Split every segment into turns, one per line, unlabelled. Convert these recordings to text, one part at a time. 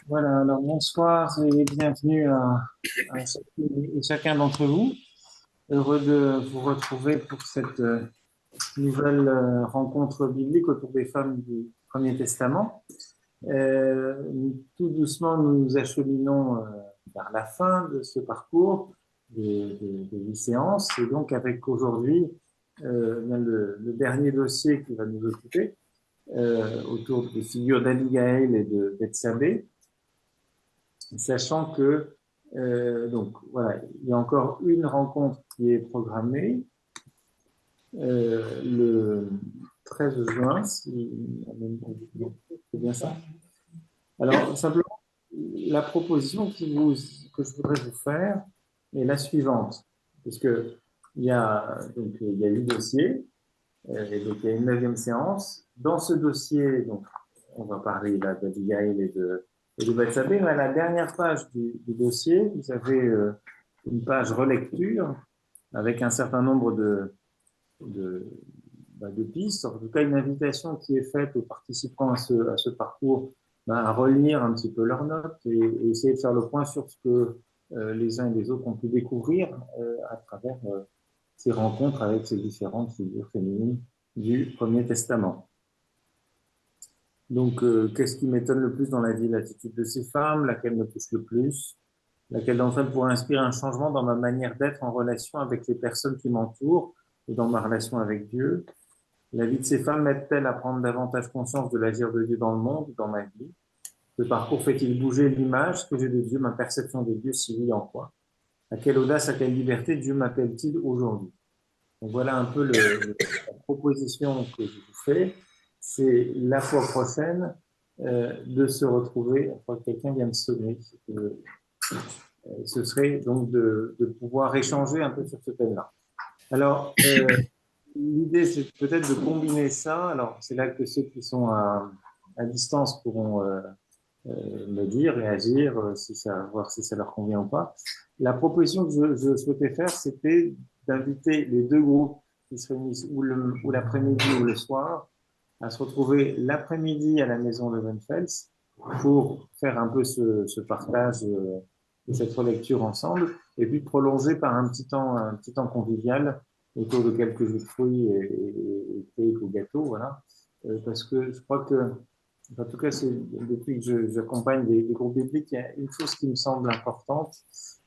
Voilà, alors bonsoir et bienvenue à chacune et chacun d'entre vous. Heureux de vous retrouver pour cette nouvelle rencontre biblique autour des femmes du Premier Testament. Tout doucement, nous nous acheminons vers la fin de ce parcours de 8 séances. Et donc, avec aujourd'hui le dernier dossier qui va nous occuper autour des figures d'Abigaël et de Bethsabée. Sachant que donc voilà, il y a encore une rencontre qui est programmée le 13 juin, si c'est bien ça. Alors simplement, la proposition que je voudrais vous faire est la suivante, puisque il y a 8 dossiers et donc il y a une 9e séance. Dans ce dossier, donc on va parler d'Abigail et de Bethsabée, mais à la dernière page du dossier, vous avez une page relecture avec un certain nombre de, de pistes, en tout cas une invitation qui est faite aux participants à ce parcours à relire un petit peu leurs notes et essayer de faire le point sur ce que les uns et les autres ont pu découvrir à travers ces rencontres avec ces différentes figures féminines du Premier Testament. Donc, qu'est-ce qui m'étonne le plus dans la vie? L'attitude de ces femmes, laquelle me touche le plus, laquelle d'entre elles pourrait inspirer un changement dans ma manière d'être en relation avec les personnes qui m'entourent et dans ma relation avec Dieu. La vie de ces femmes m'aide-t-elle à prendre davantage conscience de l'agir de Dieu dans le monde, dans ma vie? Ce parcours fait-il bouger l'image que j'ai de Dieu, ma perception de Dieu, si oui, en quoi? À quelle audace, à quelle liberté Dieu m'appelle-t-il aujourd'hui? Donc voilà un peu la proposition que je vous fais. C'est la fois prochaine de se retrouver, je crois que quelqu'un vient de sonner, ce serait donc de pouvoir échanger un peu sur ce thème-là. Alors, l'idée, c'est peut-être de combiner ça. Alors, c'est là que ceux qui sont à distance pourront me dire, réagir, voir si ça leur convient ou pas. La proposition que je souhaitais faire, c'était d'inviter les deux groupes qui se réunissent ou l'après-midi ou le soir à se retrouver l'après-midi à la maison de Wenfels pour faire un peu ce partage de cette relecture ensemble et puis prolonger par un petit temps convivial autour de quelques jus de fruits et cake ou gâteaux, voilà. Parce que je crois que en tout cas, depuis que j'accompagne des groupes bibliques, il y a une chose qui me semble importante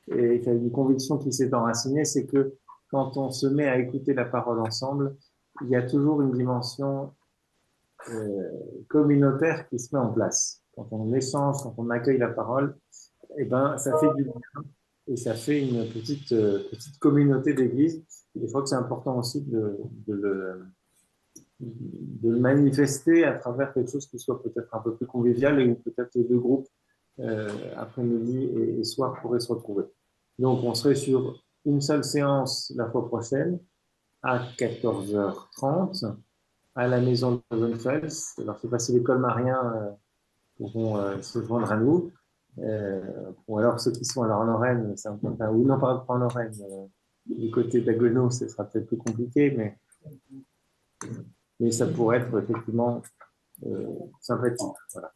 et qui a une conviction qui s'est enracinée, c'est que quand on se met à écouter la parole ensemble, il y a toujours une dimension communautaire qui se met en place. Quand on échange, quand on accueille la parole, eh ben, ça fait du bien et ça fait une petite communauté d'église. Et je crois que c'est important aussi de le manifester à travers quelque chose qui soit peut-être un peu plus convivial et où peut-être les deux groupes après-midi et soir pourraient se retrouver. Donc, on serait sur une seule séance la fois prochaine à 14h30 à la maison de Wenfels. Alors, je ne sais pas si l'école Marien pourront se joindre à nous. Ou alors ceux qui sont alors en Lorraine, ou non pas en Lorraine, du côté d'Aguenau, ce sera peut-être plus compliqué, mais ça pourrait être effectivement sympathique. Voilà.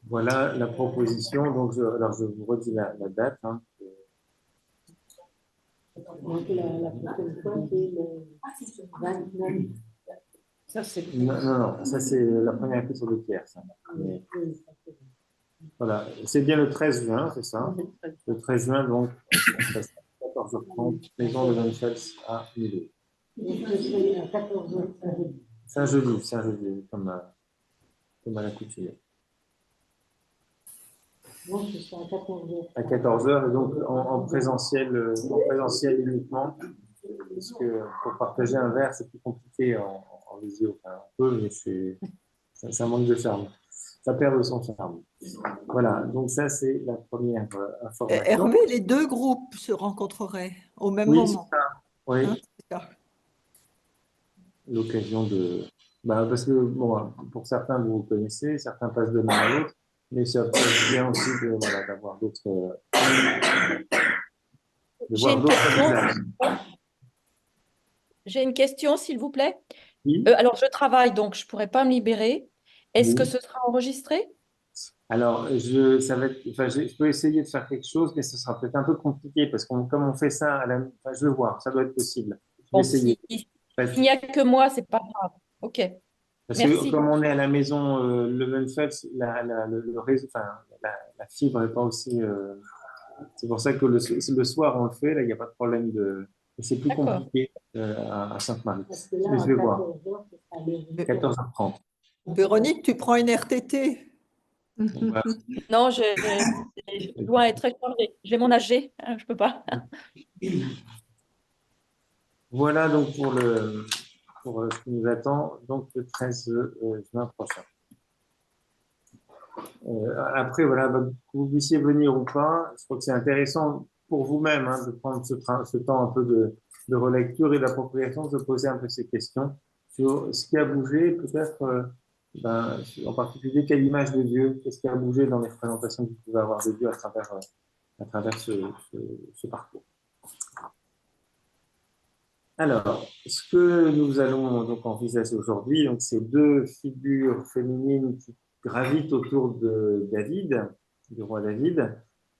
Voilà la proposition. Donc, alors je vous redis la date. Hein.
Donc la prochaine fois, c'est le 29.
Ça, non, ça c'est la première épisode de Pierre. Ça. Mais, voilà, c'est bien le 13 juin, c'est ça. Le 13 juin, donc, à 14h30, maison de Wenfels à Millau. C'est un jeudi, comme à l'accoutumée.
Moi, je suis à 14h.
À 14h, et donc en présentiel uniquement, parce que pour partager un verre, c'est plus compliqué en visio. Enfin, un peu, mais ça manque de charme. Ça perd de son charme. Voilà, donc ça, c'est la première information.
Hervé, les deux groupes se rencontreraient au même
Oui,
moment.
c'est ça. Oui.
Hein, c'est ça.
L'occasion de... parce que, bon, pour certains, vous connaissez, certains passent de l'un à l'autre, mais ça peut être bien aussi d'avoir d'autres...
J'ai une question, s'il vous plaît.
Oui.
Alors, je travaille, donc je ne pourrais pas me libérer. Est-ce que
Oui.
ce sera enregistré?
Alors, je peux essayer de faire quelque chose, mais ce sera peut-être un peu compliqué parce que comme on fait ça enfin, je vais voir, ça doit être possible. Je vais
Bon,
essayer.
s'il
Parce
n'y a que moi, c'est pas grave. OK,
parce que
merci.
comme on est à la maison Levenfeld, le réseau, enfin, la fibre n'est pas aussi. C'est pour ça que le soir, on le fait. Là, il n'y a pas de problème de. C'est plus
D'accord.
compliqué à Sainte-Marie.
Parce que là,
Mais je vais
à
voir.
14 heures, ce sera le
14h30.
Véronique, tu prends une RTT.
Voilà.
Non, je dois être chargée. J'ai mon AG, hein, je peux pas.
Voilà donc pour ce qui nous attend, donc le 13 juin prochain. Après, voilà, que vous puissiez venir ou pas, je crois que c'est intéressant pour vous-même de prendre ce temps un peu de relecture et d'appropriation, de se poser un peu ces questions sur ce qui a bougé, peut-être, en particulier, quelle image de Dieu, qu'est-ce qui a bougé dans les représentations que vous pouvez avoir de Dieu à travers ce parcours. Alors, ce que nous allons donc envisager aujourd'hui, donc ces deux figures féminines qui gravitent autour de David, du roi David,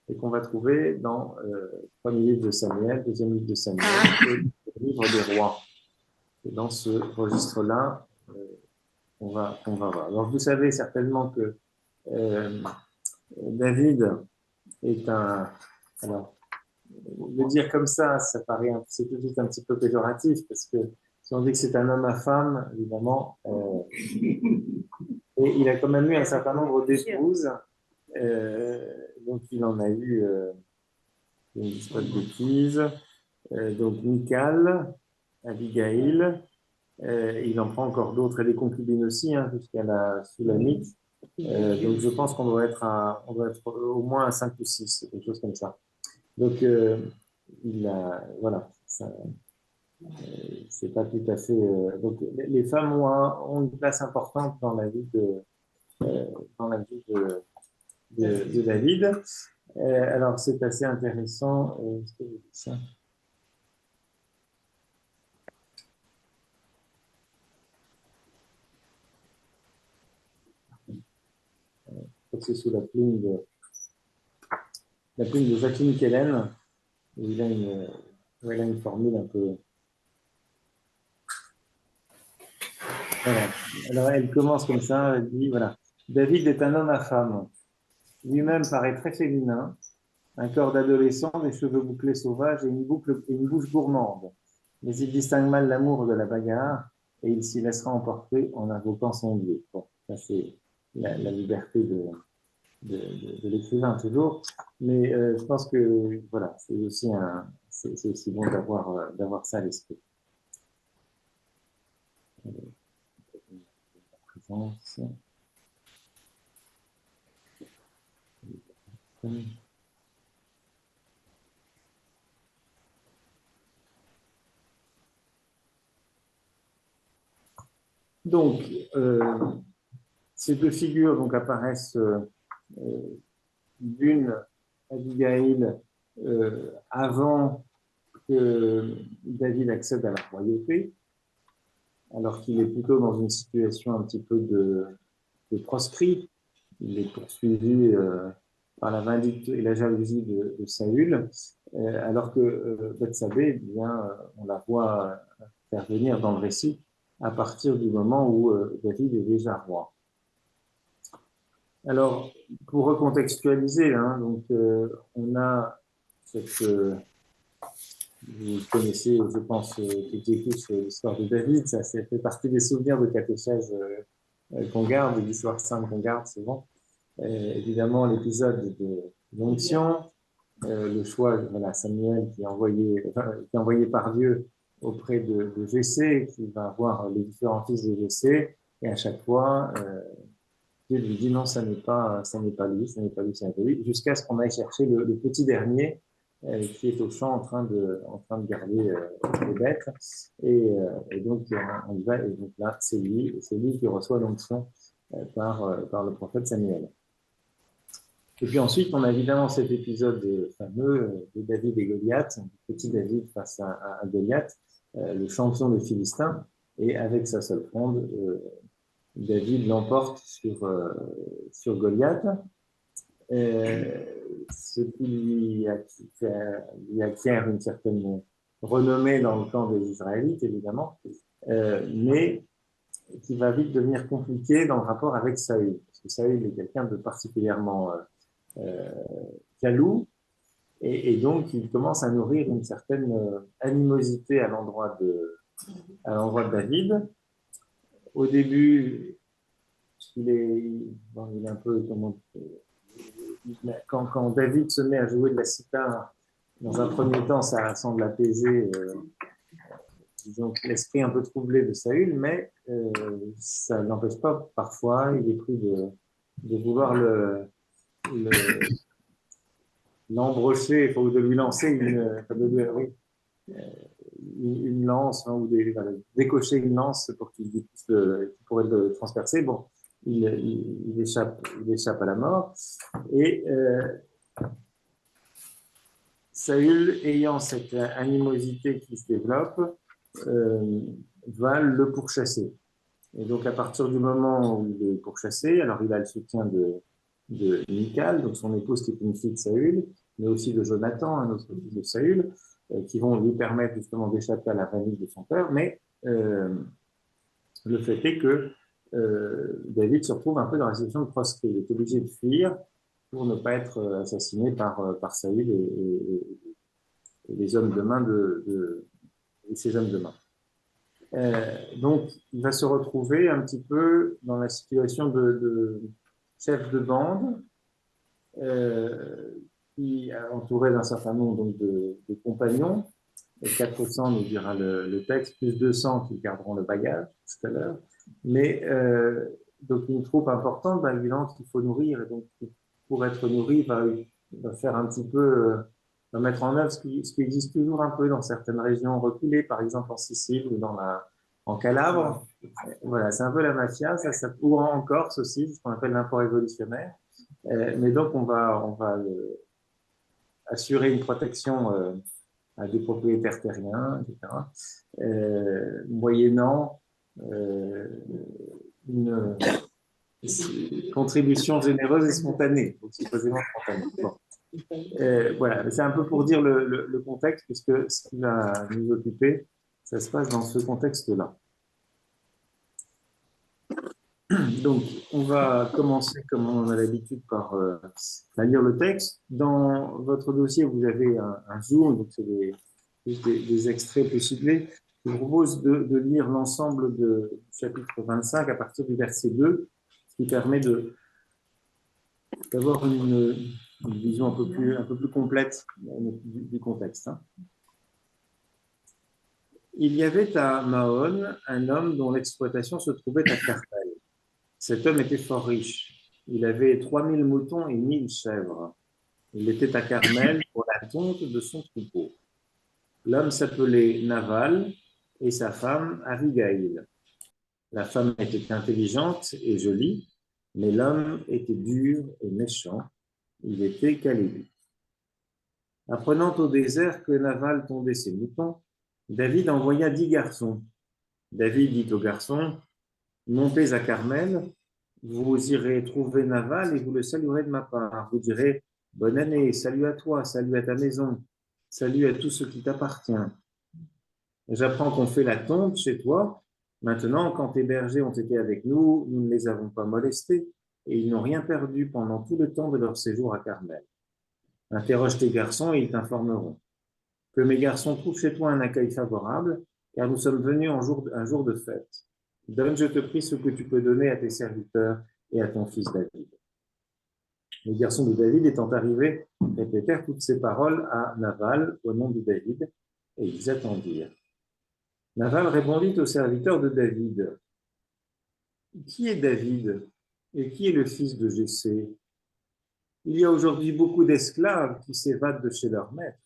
et qu'on va trouver dans le premier livre de Samuel, deuxième livre de Samuel, et le livre des rois. Et dans ce registre-là, qu'on va voir. Alors, vous savez certainement que euh, David est un... Alors, le dire comme ça paraît, c'est tout de suite un petit peu péjoratif, parce que si on dit que c'est un homme à femme, évidemment, et il a quand même eu un certain nombre d'épouses, donc il en a eu, je ne dis pas de bêtises, donc Michal, Abigail, il en prend encore d'autres, et des concubines aussi, hein, jusqu'à la Sulamite. Donc je pense qu'on doit être au moins à 5 ou 6, quelque chose comme ça. Donc, voilà, c'est pas tout à fait. Donc, les femmes ont une place importante dans la vie euh, dans la vie de David. Alors, c'est assez intéressant. Est-ce que j'ai dit ça? Je crois que c'est sous la plume de Jacqueline Kellen. Il a une formule un peu. Voilà. Alors, elle commence comme ça. Elle dit voilà, David est un homme à femme. Lui-même paraît très féminin, un corps d'adolescent, des cheveux bouclés sauvages et une bouche gourmande. Mais il distingue mal l'amour de la bagarre et il s'y laissera emporter en invoquant son Dieu. Bon, ça c'est la liberté de l'écrivain toujours. Mais je pense que voilà, c'est aussi bon d'avoir ça à l'esprit. Présence. Donc, ces deux figures donc, apparaissent d'une Abigail avant que David accède à la royauté, alors qu'il est plutôt dans une situation un petit peu de proscrit. Il est poursuivi par la vindicte et la jalousie de Saül, alors que Bethsabée, eh bien, on la voit intervenir dans le récit à partir du moment où David est déjà roi. Alors, pour recontextualiser, hein, donc, on a vous connaissez, je pense, toutes et tous l'histoire de David, ça fait partie des souvenirs de catéchèse qu'on garde, de l'histoire sainte qu'on garde souvent. Évidemment, l'épisode de l'onction, le choix, voilà, Samuel qui est envoyé par Dieu auprès de Jessé, qui va voir les différents fils de Jessé, et à chaque fois, Dieu lui dit non, ça n'est pas lui, ça n'est pas lui, ça n'est pas lui, jusqu'à ce qu'on aille chercher le petit dernier qui est au champ en train de garder les bêtes. Et donc, on y va, et donc là, c'est lui qui reçoit l'onction par le prophète Samuel. Et puis ensuite, on a évidemment cet épisode fameux de David et Goliath, petit David face à Goliath, le champion des Philistins, et avec sa seule fronde, David l'emporte sur Goliath, ce qui lui acquiert une certaine renommée dans le camp des Israélites, évidemment, mais qui va vite devenir compliqué dans le rapport avec Saül, parce que Saül est quelqu'un de particulièrement jaloux, et donc il commence à nourrir une certaine animosité à l'endroit de David. Au début, il est un peu, quand David se met à jouer de la cithare, dans un premier temps, ça semble apaiser disons, l'esprit un peu troublé de Saül, mais ça n'empêche pas, parfois, il est pris de vouloir l'embrocher, ou de lui lancer une lance, hein, ou décocher une lance pour qu'il pourrait le transpercer. Bon, il échappe à la mort. Et Saül, ayant cette animosité qui se développe, va le pourchasser. Et donc, à partir du moment où il est pourchassé, alors il a le soutien de Michal, donc son épouse qui est une fille de Saül, mais aussi de Jonathan, un autre fils de Saül, qui vont lui permettre justement d'échapper à la famille de son père. Mais le fait est que David se retrouve un peu dans la situation de proscrit. Il est obligé de fuir pour ne pas être assassiné par Saül et les hommes de main de ses hommes de main. Donc, il va se retrouver un petit peu dans la situation de chef de bande, qui est entouré d'un certain nombre donc, de compagnons, 400 nous dira le texte, plus 200 qui garderont le bagage tout à l'heure, mais donc une troupe importante, évidemment qu'il faut nourrir, et donc pour être nourri, va faire un petit peu, va mettre en œuvre ce qui existe toujours un peu dans certaines régions reculées, par exemple en Sicile ou en Calabre. Voilà, c'est un peu la mafia, ou en Corse aussi, ce qu'on appelle l'impôt révolutionnaire. Mais donc on va assurer une protection à des propriétaires terriens, etc. Moyennant une contribution généreuse et spontanée, donc supposément spontanée. Bon. Voilà, c'est un peu pour dire le contexte, puisque ce qui va nous occuper, ça se passe dans ce contexte-là. Donc, on va commencer, comme on a l'habitude, par lire le texte. Dans votre dossier, vous avez un zoom, donc c'est des extraits peu ciblés. Je vous propose de lire l'ensemble du chapitre 25 à partir du verset 2, ce qui permet d'avoir une vision un peu plus complète du contexte. Hein. Il y avait à Mahon un homme dont l'exploitation se trouvait à Carmel. Cet homme était fort riche. Il avait 3000 moutons et 1000 chèvres. Il était à Carmel pour la tonte de son troupeau. L'homme s'appelait Naval et sa femme Abigail. La femme était intelligente et jolie, mais l'homme était dur et méchant. Il était calébite. Apprenant au désert que Naval tondait ses moutons, David envoya 10 garçons. David dit aux garçons, « Montez à Carmel, vous irez trouver Naval et vous le saluerez de ma part. Vous direz, « Bonne année, salut à toi, salut à ta maison, salut à tout ce qui t'appartient. J'apprends qu'on fait la tonte chez toi. Maintenant, quand tes bergers ont été avec nous, nous ne les avons pas molestés et ils n'ont rien perdu pendant tout le temps de leur séjour à Carmel. Interroge tes garçons et ils t'informeront. Que mes garçons trouvent chez toi un accueil favorable, car nous sommes venus un jour de fête. Donne, je te prie, ce que tu peux donner à tes serviteurs et à ton fils David. » Les garçons de David étant arrivés, répétèrent toutes ces paroles à Naval au nom de David, et ils attendirent. Naval répondit aux serviteurs de David, « Qui est David et qui est le fils de Jessé ? Il y a aujourd'hui beaucoup d'esclaves qui s'évadent de chez leur maître.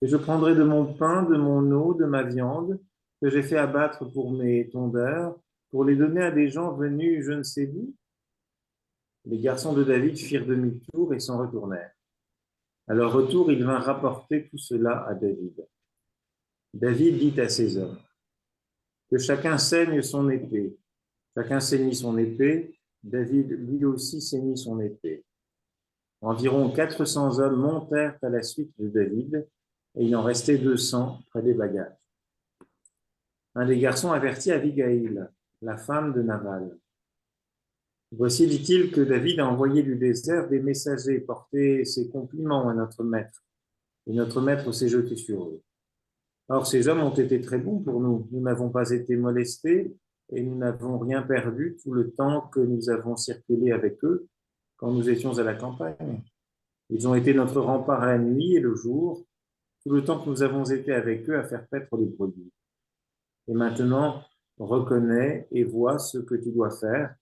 Et je prendrai de mon pain, de mon eau, de ma viande, que j'ai fait abattre pour mes tondeurs, pour les donner à des gens venus je ne sais d'où. » Les garçons de David firent demi-tour et s'en retournèrent. À leur retour, ils vinrent rapporter tout cela à David. David dit à ses hommes, « Que chacun saigne son épée. Chacun ceignit son épée. David, lui aussi, ceignit son épée. Environ 400 hommes montèrent à la suite de David, et il en restait 200 près des bagages. Un des garçons avertit Abigaïl, la femme de Nabal. Voici, dit-il, que David a envoyé du désert des messagers porter ses compliments à notre maître, et notre maître s'est jeté sur eux. Or, ces hommes ont été très bons pour nous. Nous n'avons pas été molestés et nous n'avons rien perdu tout le temps que nous avons circulé avec eux quand nous étions à la campagne. Ils ont été notre rempart la nuit et le jour, tout le temps que nous avons été avec eux à faire paître les brebis. Et maintenant, reconnais et vois ce que tu dois faire,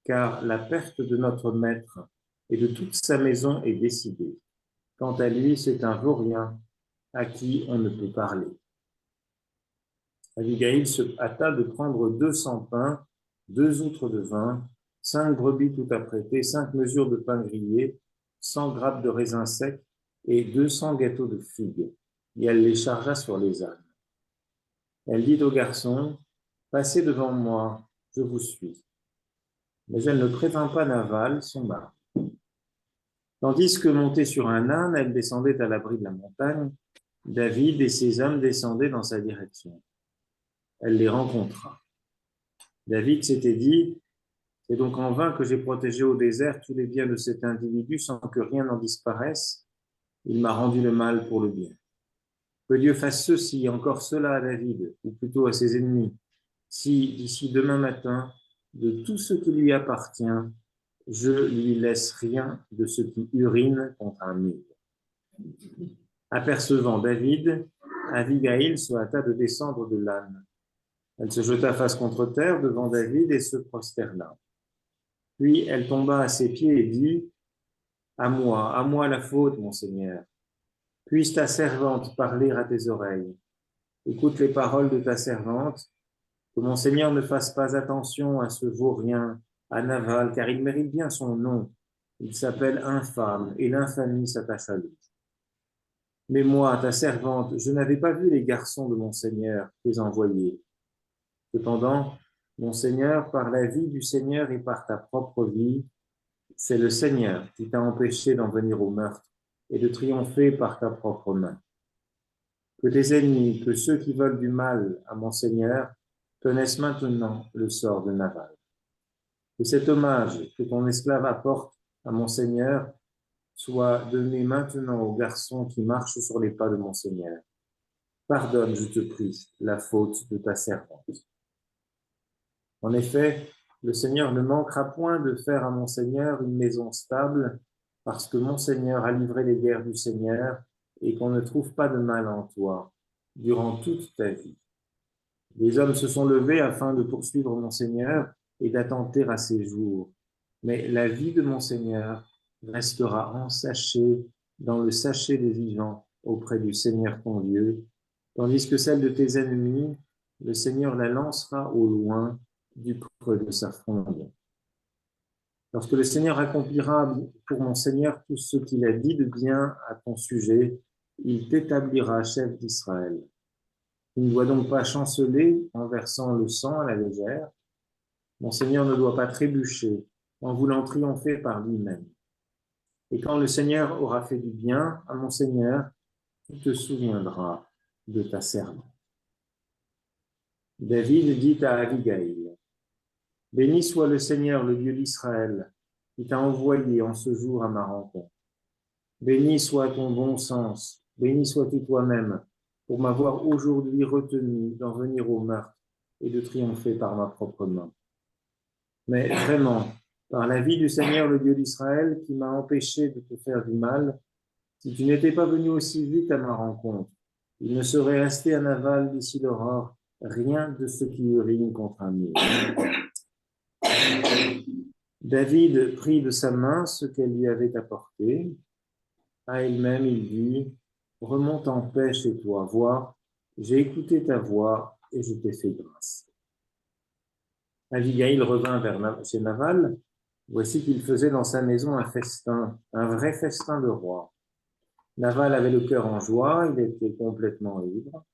car la perte de notre maître et de toute sa maison est décidée. Quant à lui, c'est un vaurien à qui on ne peut parler. Abigaïl se hâta de prendre 200 pains, 2 outres de vin, 5 brebis tout apprêtées, 5 mesures de pain grillé, 100 grappes de raisins secs et 200 gâteaux de figues. Et elle les chargea sur les ânes. Elle dit au garçon, « Passez devant moi, je vous suis. » Mais elle ne prévint pas Nabal, son mari. Tandis que montée sur un âne, elle descendait à l'abri de la montagne, David et ses hommes descendaient dans sa direction. Elle les rencontra. David s'était dit, « C'est donc en vain que j'ai protégé au désert tous les biens de cet individu sans que rien n'en disparaisse. Il m'a rendu le mal pour le bien. Que Dieu fasse ceci, encore cela à David, ou plutôt à ses ennemis, si d'ici demain matin, de tout ce qui lui appartient, je lui laisse rien de ce qui urine contre un mur. » Apercevant David, Abigaïl se hâta de descendre de l'âne. Elle se jeta face contre terre devant David et se prosterna. Puis elle tomba à ses pieds et dit, à moi la faute, mon Seigneur. Puisse ta servante parler à tes oreilles. Écoute les paroles de ta servante, que mon Seigneur ne fasse pas attention à ce vaurien, à Nabal, car il mérite bien son nom. Il s'appelle infâme, et l'infamie s'attache à lui. Mais moi, ta servante, je n'avais pas vu les garçons de mon Seigneur, tes envoyés. Cependant, mon Seigneur, par la vie du Seigneur et par ta propre vie, c'est le Seigneur qui t'a empêché d'en venir au meurtre et de triompher par ta propre main. Que tes ennemis, que ceux qui veulent du mal à mon Seigneur, connaissent maintenant le sort de Nabal. Que cet hommage que ton esclave apporte à mon Seigneur soit donné maintenant au garçon qui marche sur les pas de mon Seigneur. Pardonne, je te prie, la faute de ta servante. En effet, le Seigneur ne manquera point de faire à mon Seigneur une maison stable, parce que mon Seigneur a livré les guerres du Seigneur et qu'on ne trouve pas de mal en toi durant toute ta vie. Les hommes se sont levés afin de poursuivre mon Seigneur et d'attenter à ses jours. Mais la vie de mon Seigneur restera ensachée dans le sachet des vivants auprès du Seigneur ton Dieu, tandis que celle de tes ennemis, le Seigneur la lancera au loin du creux de sa fronde. Lorsque le Seigneur accomplira pour mon Seigneur tout ce qu'il a dit de bien à ton sujet, il t'établira chef d'Israël. Il ne doit donc pas chanceler en versant le sang à la légère. Mon Seigneur ne doit pas trébucher en voulant triompher par lui-même. Et quand le Seigneur aura fait du bien à mon Seigneur, tu te souviendras de ta servante. David dit à Abigaïl, « Béni soit le Seigneur, le Dieu d'Israël, qui t'a envoyé en ce jour à ma rencontre. Béni soit ton bon sens, béni sois-tu toi-même, pour m'avoir aujourd'hui retenu d'en venir au meurtre et de triompher par ma propre main. Mais vraiment, par la vie du Seigneur, le Dieu d'Israël, qui m'a empêché de te faire du mal, si tu n'étais pas venu aussi vite à ma rencontre, il ne serait resté à Nabal d'ici l'aurore rien de ce qui urine contre un mur. » David prit de sa main ce qu'elle lui avait apporté. À elle-même, il dit, « Remonte en paix chez toi, vois, j'ai écouté ta voix et je t'ai fait grâce. » Abigaïl revint chez Nabal. Voici qu'il faisait dans sa maison un festin, un vrai festin de roi. Nabal avait le cœur en joie, il était complètement ivre.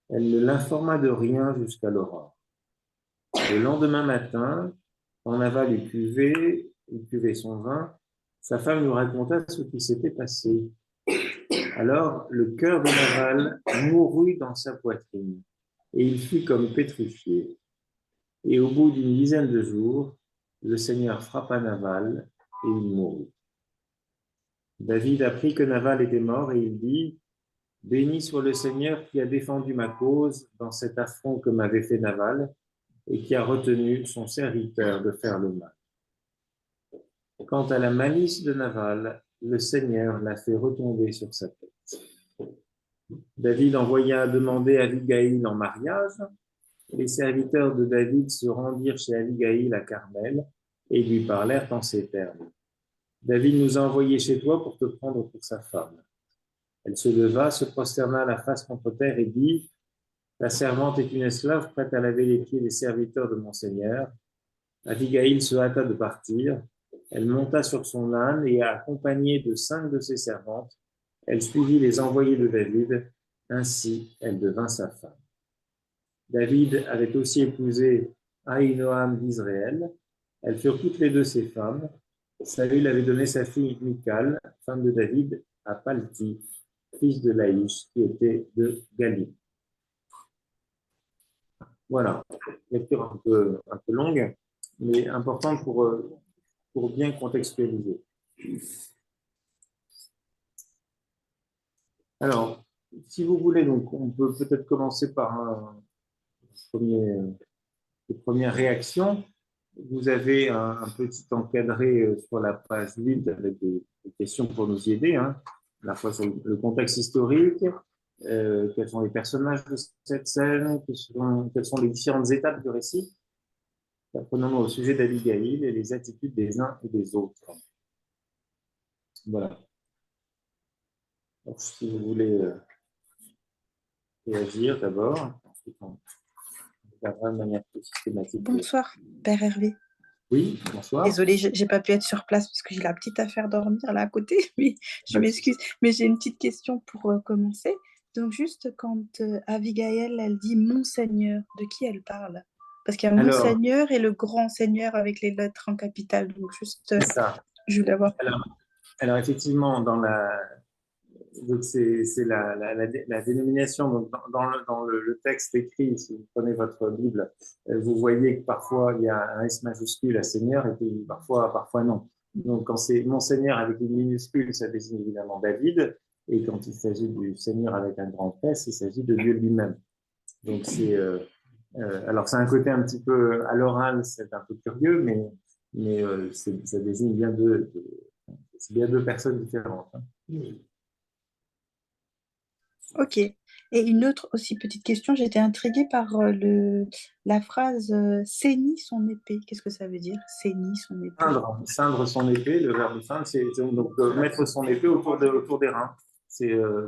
Elle ne l'informa de rien jusqu'à l'aurore. Le lendemain matin, quand Naval buvait son vin, sa femme lui raconta ce qui s'était passé. Alors le cœur de Naval mourut dans sa poitrine, et il fut comme pétrifié. Et au bout d'une dizaine de jours, le Seigneur frappa Naval, et il mourut. David apprit que Naval était mort, et il dit: Béni soit le Seigneur qui a défendu ma cause dans cet affront que m'avait fait Naval, et qui a retenu son serviteur de faire le mal. Quant à la malice de Naval, le Seigneur l'a fait retomber sur sa tête. David envoya demander Abigaïl en mariage. Les serviteurs de David se rendirent chez Abigaïl à Carmel et lui parlèrent en ces termes: David nous a envoyés chez toi pour te prendre pour sa femme. Elle se leva, se prosterna la face contre terre et dit: Ta servante est une esclave prête à laver les pieds des serviteurs de mon Seigneur. Abigaïl se hâta de partir. Elle monta sur son âne et, accompagnée de 5 de ses servantes, elle suivit les envoyés de David. Ainsi, elle devint sa femme. David avait aussi épousé Ahinoam d'Israël. Elles furent toutes les deux ses femmes. Saül avait donné sa fille Michal, femme de David, à Palti, fils de Laïch, qui était de Galil. Voilà, lecture un peu longue, mais importante pour bien contextualiser. Alors, si vous voulez, donc, on peut peut-être commencer par une première réaction. Vous avez un petit encadré sur la page 8 avec des questions pour nous y aider, hein, à la fois sur le contexte historique, quels sont les personnages de cette scène, quelles sont les différentes étapes du récit. Apprenons-nous au sujet d'Abigaïl et les attitudes des uns et des autres. Voilà. Donc, si vous voulez réagir d'abord, ensuite on regardera de manière plus systématique.
Bonsoir, Père Hervé.
Oui, bonsoir.
Désolée, je n'ai pas pu être sur place parce que j'ai la petite affaire dormir là à côté, mais je m'excuse. Mais j'ai une petite question pour commencer. Donc juste quand Abigail, elle dit Monseigneur, de qui elle parle? Parce qu'il y a Monseigneur et le Grand Seigneur avec les lettres en capitale. Donc juste, je voulais avoir...
Alors effectivement, c'est la dénomination. Donc dans le texte écrit, si vous prenez votre Bible, vous voyez que parfois il y a un S majuscule à Seigneur et puis parfois non. Donc quand c'est Monseigneur avec une minuscule, ça désigne évidemment David, et quand il s'agit du Seigneur avec un grand S, il s'agit de Dieu lui-même. Donc alors c'est un côté un petit peu à l'oral, c'est un peu curieux, mais ça désigne bien deux personnes différentes. Hein.
Ok. Et une autre aussi petite question, j'ai été intriguée par la phrase ceignit son épée. Qu'est-ce que ça veut dire, ceignit son épée?
Ceindre son épée, le verbe ceindre, c'est donc mettre son épée autour des reins.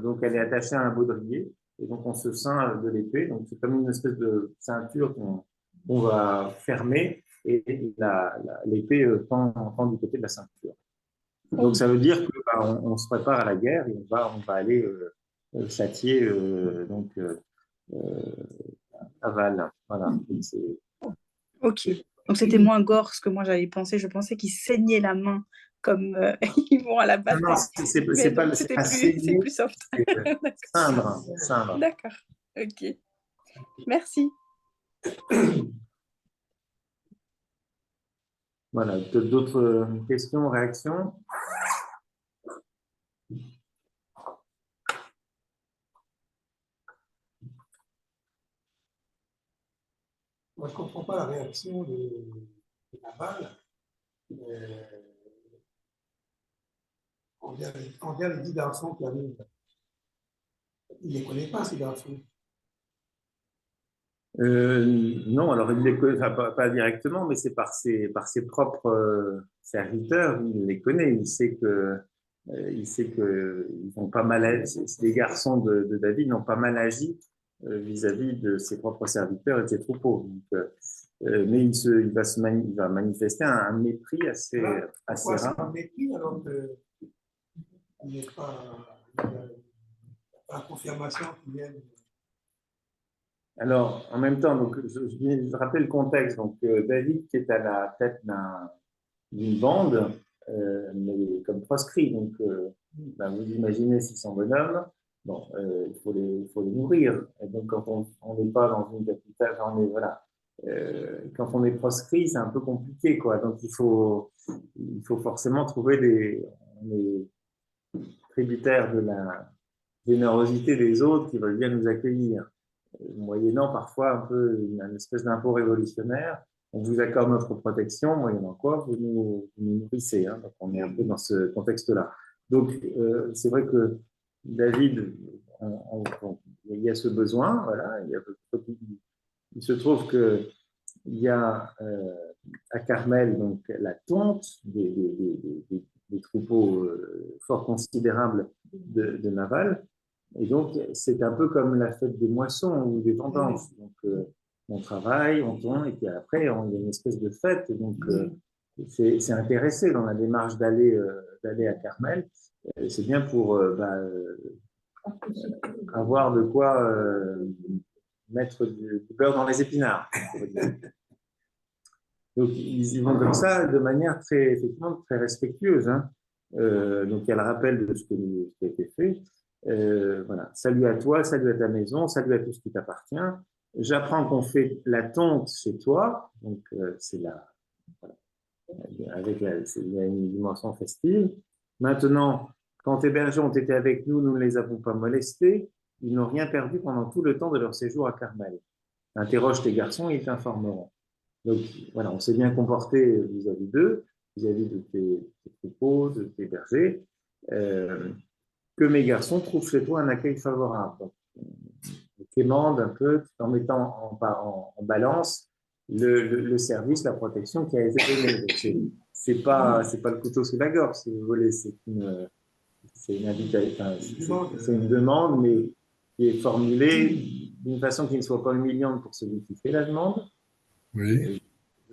Donc elle est attachée à un baudrier, et donc on se ceint de l'épée. Donc c'est comme une espèce de ceinture qu'on va fermer, et l'épée pend du côté de la ceinture. Donc ça veut dire que on se prépare à la guerre et on va aller châtier Aval. Voilà.
Ok. Donc c'était moins gore ce que moi j'avais pensé. Je pensais qu'ils saignaient la main comme ils vont à la bataille.
Non, c'est
plus soft.
Ceindre.
D'accord. Ok. Merci.
Voilà. D'autres questions, réactions?
Moi, je ne comprends pas la réaction de Naval. Quand il y a les 10 garçons qui arrivent, il ne les connaît pas, ces garçons.
Non, alors il les connaît, pas directement, mais c'est par ses propres serviteurs, il les connaît, il sait que ils ont pas mal agi, les garçons de David n'ont pas mal agi vis-à-vis de ses propres serviteurs et de ses troupeaux. Donc, mais il va manifester un mépris assez rare.
Un mépris alors qu'il n'est pas la confirmation qu'il vient.
Alors, en même temps, donc, je rappelle le contexte. Donc, David qui est à la tête d'une bande, mais comme proscrit. Donc, ben, vous imaginez 600 bonhommes, bon, il faut les nourrir. Et donc, quand on n'est pas dans une capitale, on est, voilà, quand on est proscrit, c'est un peu compliqué, quoi. Donc, il faut forcément trouver on est tributaire de la générosité des autres qui veulent bien nous accueillir, moyennant parfois un peu une espèce d'impôt révolutionnaire. On vous accorde notre protection, moyennant quoi vous nous nourrissez. Hein, donc on est un peu dans ce contexte-là. Donc c'est vrai que David, il y a ce besoin, voilà. Il se trouve que il y a à Carmel donc la tonte des troupeaux fort considérables de Naval. Et donc, c'est un peu comme la fête des moissons ou des vendanges. Donc, on travaille, on tourne, et puis après, il y a une espèce de fête. Et donc, c'est intéressé dans la démarche d'aller à Carmel. C'est bien pour avoir de quoi mettre du beurre dans les épinards. Donc, ils y vont comme ça de manière effectivement, très respectueuse. Hein. Donc, il y a le rappel de ce qui a été fait. Voilà. Salut à toi, salut à ta maison, salut à tout ce qui t'appartient. J'apprends qu'on fait la tonte chez toi. Donc, c'est là. Voilà. Il y a une dimension festive. Maintenant, quand tes bergers ont été avec nous, nous ne les avons pas molestés. Ils n'ont rien perdu pendant tout le temps de leur séjour à Carmel. Interroge tes garçons, ils t'informeront. Donc, voilà, on s'est bien comporté vis-à-vis d'eux, vis-à-vis de tes troupeaux, de tes bergers, que mes garçons trouvent chez toi un accueil favorable. Donc, quémande un peu, en mettant en balance le service, la protection qui a été donnée. C'est pas le couteau sous la gorge, si vous voulez, c'est une invitation, c'est une demande, mais qui est formulée d'une façon qui ne soit pas humiliante pour celui qui fait la demande.
Oui.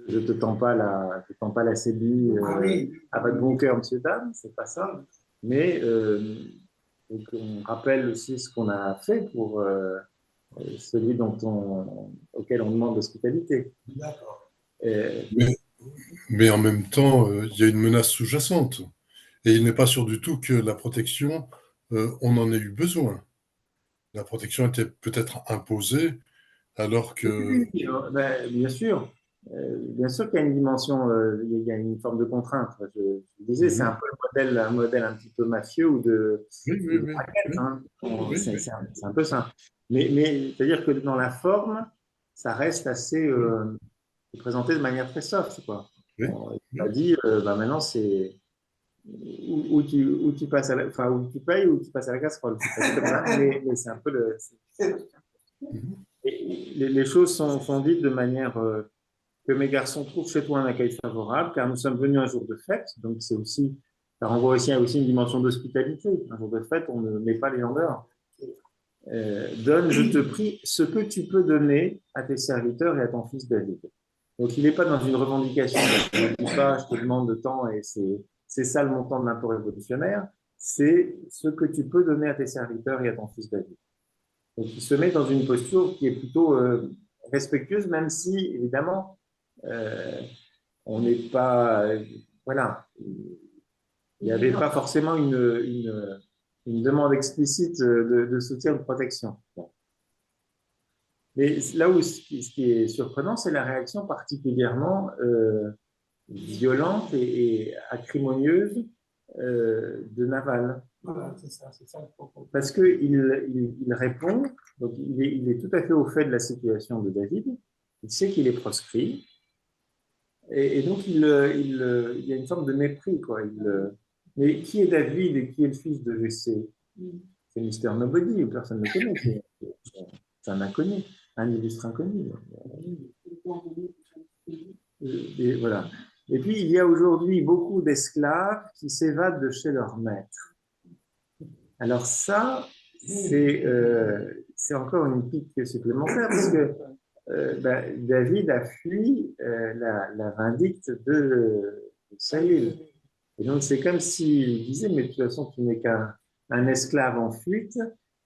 Je ne te tends pas la séduit avec bon cœur, monsieur, dame, c'est pas ça. Mais donc on rappelle aussi ce qu'on a fait pour celui auquel on demande l'hospitalité.
D'accord.
Mais en même temps, il y a une menace sous-jacente. Et il n'est pas sûr du tout que la protection, on en ait eu besoin. La protection était peut-être imposée, alors que...
Bien sûr. Bien sûr qu'il y a une dimension, il y a une forme de contrainte. Je disais, c'est un peu un modèle un petit peu mafieux ou de raquette, hein. C'est un peu ça. Mais c'est-à-dire que dans la forme, ça reste assez présenté de manière très soft, quoi. On a dit, maintenant c'est où tu passes où tu payes ou tu passes à la casserole. Mais c'est un peu les choses sont dites de manière que mes garçons trouvent chez toi un accueil favorable, car nous sommes venus un jour de fête, donc ça renvoie aussi à une dimension d'hospitalité. Un jour de fête, on ne met pas les gens dehors. Donne, je te prie, ce que tu peux donner à tes serviteurs et à ton fils David. Donc, il n'est pas dans une revendication. Je ne dis pas, je te demande de temps et c'est ça le montant de l'impôt révolutionnaire. C'est ce que tu peux donner à tes serviteurs et à ton fils David. Donc, il se met dans une posture qui est plutôt respectueuse, même si, évidemment, on n'est pas. Voilà. Il n'y avait pas forcément une demande explicite de soutien ou de protection. Bon. Mais là où ce qui est surprenant, c'est la réaction particulièrement violente et acrimonieuse de Naval.
Voilà, c'est ça.
Parce qu'il répond, donc il est tout à fait au fait de la situation de David, il sait qu'il est proscrit, et donc il y a une forme de mépris, quoi. Mais qui est David et qui est le fils de Jessé? C'est Mister Nobody, personne ne le connaît, c'est un inconnu, un illustre inconnu. Et voilà. Et puis, il y a aujourd'hui beaucoup d'esclaves qui s'évadent de chez leur maître. Alors ça, c'est encore une pique supplémentaire parce que David a fui la vindicte de Saül. Et donc, c'est comme s'il disait, mais de toute façon, tu n'es qu'un esclave en fuite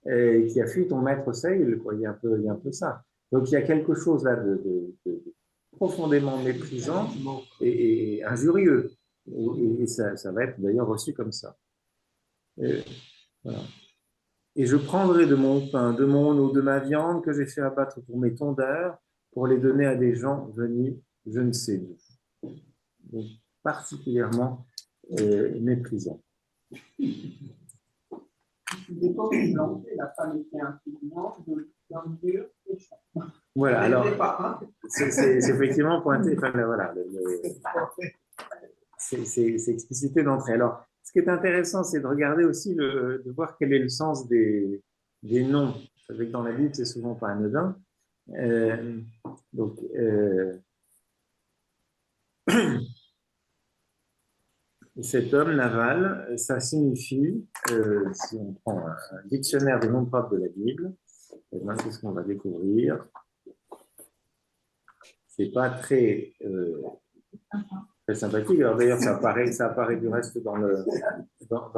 qui a fui ton maître Saül, quoi. Il y a un peu ça. Donc il y a quelque chose là de profondément méprisant et injurieux. Et ça va être d'ailleurs reçu comme ça. Et, voilà. Et je prendrai de mon pain, de mon eau, de ma viande que j'ai fait abattre pour mes tondeurs, pour les donner à des gens venus, je ne sais d'où. Donc, particulièrement méprisant.
Dépend du blanc, la femme était intelligente, dans le dur,
voilà, alors, c'est effectivement pointé, enfin, voilà, c'est explicité d'entrée. Alors, ce qui est intéressant, c'est de regarder aussi, de voir quel est le sens des noms. Vous savez que dans la Bible, c'est souvent pas anodin. Donc, cet homme, Naval, ça signifie, si on prend un dictionnaire des noms propres de la Bible, et ben, c'est ce qu'on va découvrir. C'est pas très sympathique. Alors d'ailleurs, ça apparaît du reste dans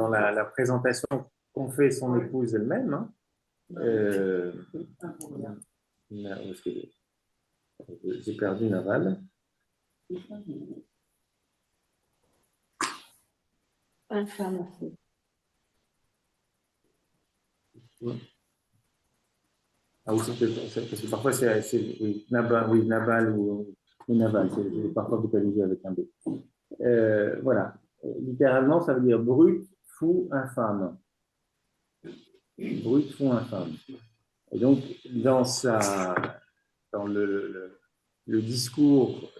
la présentation qu'ont fait son épouse elle-même. Hein. J'ai perdu Naval.
infâme aussi.
Ah oui, parce que parfois c'est oui, Nabal ou Naval, c'est parfois vocalisé avec un B. Voilà. Littéralement, ça veut dire brut, fou, infâme. Brut, fou, infâme. Et donc, dans le discours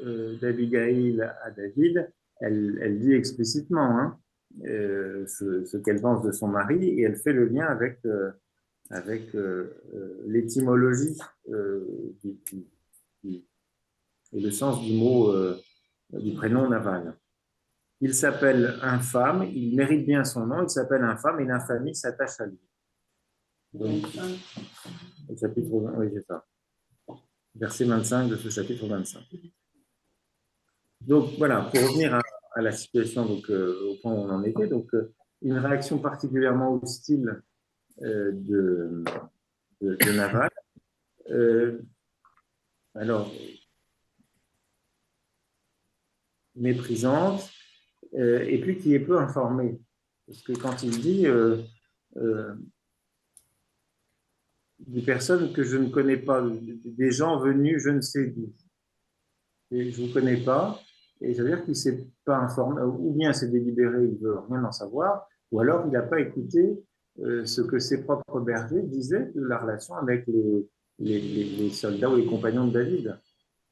d'Abigail à David, elle dit explicitement hein, ce qu'elle pense de son mari et elle fait le lien avec l'étymologie et le sens du mot, du prénom Naval. Il s'appelle infâme, il mérite bien son nom, il s'appelle infâme et l'infamie s'attache à lui. Donc, le chapitre 20, oui, c'est ça. Verset 25 de ce chapitre 25. Donc voilà, pour revenir à la situation, donc, au point où on en était, donc, une réaction particulièrement hostile de Naval. Alors, méprisante, et puis qui est peu informée. Parce que quand il dit des personnes que je ne connais pas, des gens venus je ne sais d'où, et je ne vous connais pas, et ça veut dire qu'il ne s'est pas informé, ou bien c'est délibéré, il ne veut rien en savoir, ou alors il n'a pas écouté ce que ses propres bergers disaient de la relation avec les soldats ou les compagnons de David,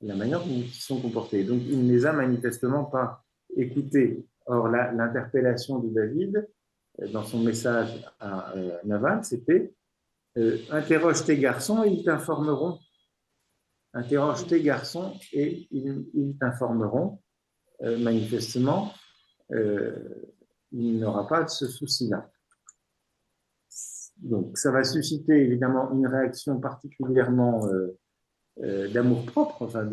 la manière dont ils se sont comportés. Donc il ne les a manifestement pas écoutés. Or, l'interpellation de David, dans son message à Naval, c'était interroge tes garçons et ils t'informeront. Interroge tes garçons et ils t'informeront. Manifestement, il n'aura pas de ce souci-là. Donc, ça va susciter évidemment une réaction particulièrement d'amour-propre, enfin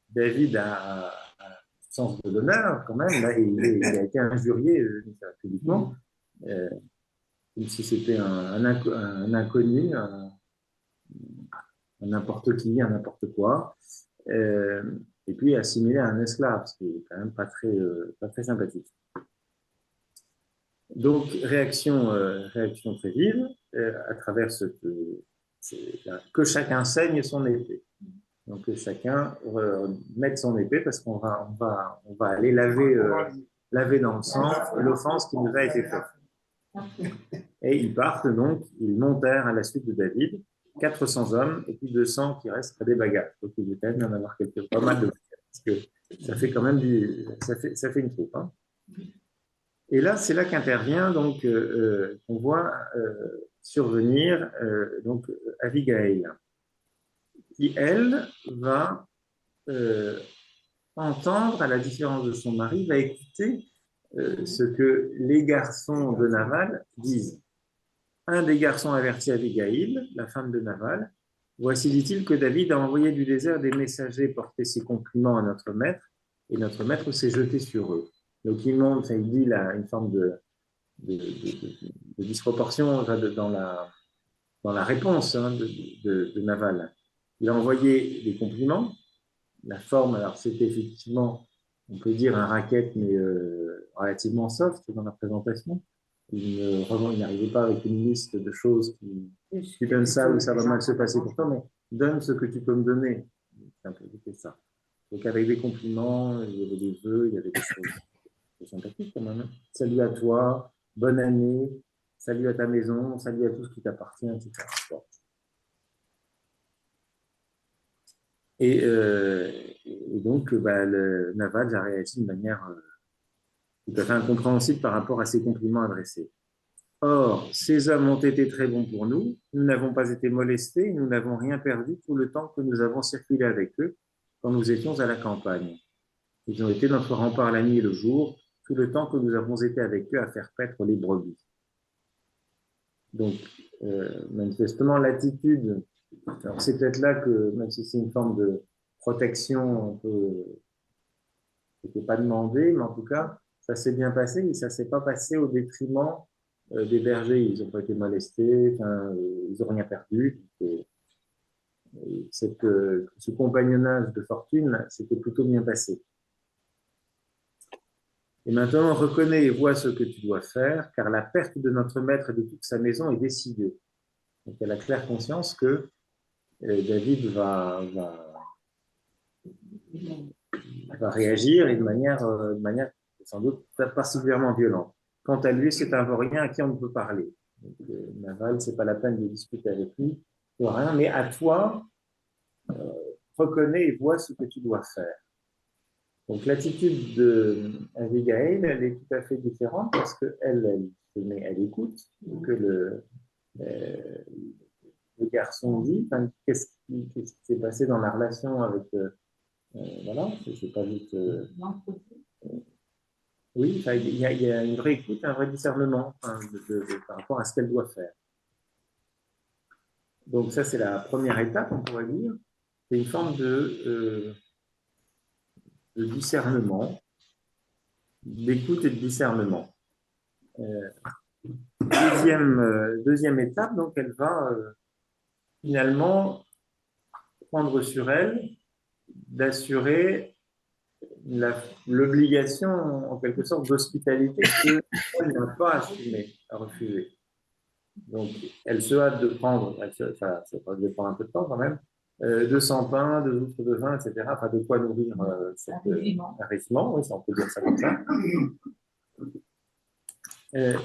David a sens de l'honneur quand même, là, il a été injurié publiquement, comme si c'était un inconnu, un n'importe qui, un n'importe quoi, et puis assimilé à un esclave, ce qui est quand même pas très sympathique. Donc, réaction très vive à travers que chacun saigne son épée. Donc, que chacun mette son épée parce qu'on va aller laver dans le sang l'offense qui nous a été faite. Et ils partent donc, ils montèrent à la suite de David, 400 hommes et puis 200 qui restent à des bagages. Donc, il est quand même d'en avoir pas mal de bagages parce que ça fait quand même ça fait une troupe. Hein. Et là, c'est là qu'intervient donc on voit survenir donc Abigail, qui elle va entendre, à la différence de son mari, va écouter ce que les garçons de Naval disent. Un des garçons avertit Abigail, la femme de Naval. Voici, dit-il, que David a envoyé du désert des messagers porter ses compliments à notre maître, et notre maître s'est jeté sur eux. Donc il montre, il dit là, une forme de disproportion dans dans la réponse hein, de Naval. Il a envoyé des compliments. La forme, alors c'était effectivement, on peut dire un racket, mais relativement soft dans la présentation. Il n'arrivait pas avec une liste de choses qui donnent ça ou ça va mal se passer pour toi, mais donne ce que tu peux me donner. C'est un peu ça. Donc avec des compliments, il y avait des vœux, il y avait des choses sympathiques quand même. Hein. Salut à toi, bonne année, salut à ta maison, salut à tout ce qui t'appartient, etc. Bon. Et donc, le Naval a réagi de manière tout à fait incompréhensible par rapport à ces compliments adressés. Or, ces hommes ont été très bons pour nous, nous n'avons pas été molestés, nous n'avons rien perdu tout le temps que nous avons circulé avec eux quand nous étions à la campagne. Ils ont été notre rempart la nuit et le jour, tout le temps que nous avons été avec eux à faire paître les brebis. Donc, manifestement, l'attitude, alors c'est peut-être là que, même si c'est une forme de protection, c'était pas demandé, mais en tout cas, ça s'est bien passé et ça s'est pas passé au détriment des bergers. Ils n'ont pas été molestés, ils n'ont rien perdu. Ce compagnonnage de fortune s'était plutôt bien passé. Et maintenant, reconnais et vois ce que tu dois faire, car la perte de notre maître et de toute sa maison est décidée. Donc, elle a claire conscience que David va réagir et de manière sans doute particulièrement violente. Quant à lui, c'est un vaurien à qui on ne peut parler. Donc, Naval, c'est pas la peine de discuter avec lui, rien, mais à toi, reconnais et vois ce que tu dois faire. Donc l'attitude d'Abigail, elle est tout à fait différente parce qu'elle écoute que le garçon dit, qu'est-ce qui s'est passé dans la relation avec... voilà, c'est pas juste... oui, il y a une vraie écoute, un vrai discernement par rapport à ce qu'elle doit faire. Donc ça, c'est la première étape, on pourrait dire. C'est une forme de discernement, d'écoute et de discernement. Deuxième étape, donc elle va finalement prendre sur elle d'assurer l'obligation, en quelque sorte, d'hospitalité qu'elle n'a pas assumée, à refuser. Donc, elle se hâte de prendre, ça va prendre un peu de temps quand même, 200 pains, 2 outres de vin, etc. Enfin, de quoi nourrir cet arrivement, oui, on peut dire ça comme ça. Et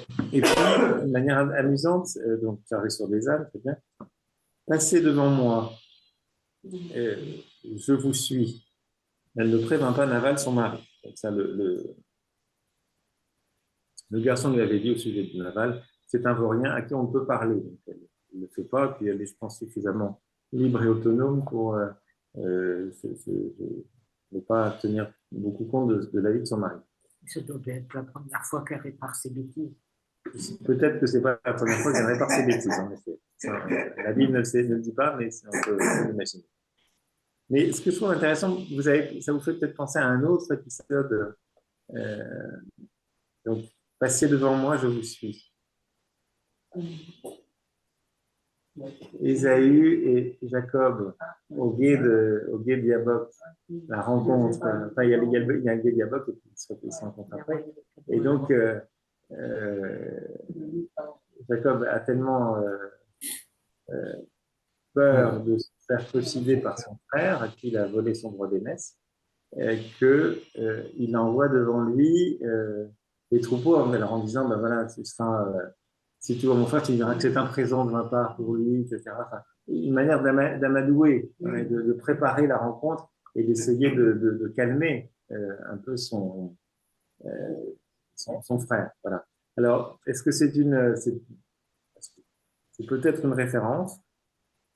puis, de manière amusante, donc chargé sur des ânes, c'est bien, passez devant moi, je vous suis. Elle ne prévint pas Naval, son mari. Donc ça, le garçon lui avait dit au sujet de Naval, c'est un vaurien à qui on ne peut parler. Donc elle ne le fait pas, puis elle est, je pense, suffisamment libre et autonome pour ne pas tenir beaucoup compte de la vie de son mari.
Ça doit être la première fois qu'elle répare ses bêtises.
Peut-être que ce n'est pas la première fois qu'elle répare ses bêtises, en effet. La Bible ne le dit pas, mais on peut l'imaginer. Mais ce que je trouve intéressant, ça vous fait peut-être penser à un autre épisode. Donc, passez devant moi, je vous suis. Ésaü et Jacob au gué de Yabok, la rencontre. Enfin, il y a un gué de Yabok et puis ils se rencontrent après. Et donc, Jacob a tellement peur de se faire posséder par son frère, à qui il a volé son droit d'aînesse, qu'il envoie devant lui les troupeaux en disant ben voilà, si tu vois mon frère, tu diras que c'est un présent de ma part pour lui, etc. Enfin, une manière d'amadouer, de préparer la rencontre et d'essayer de calmer un peu son frère. Voilà. Alors, est-ce que c'est peut-être une référence?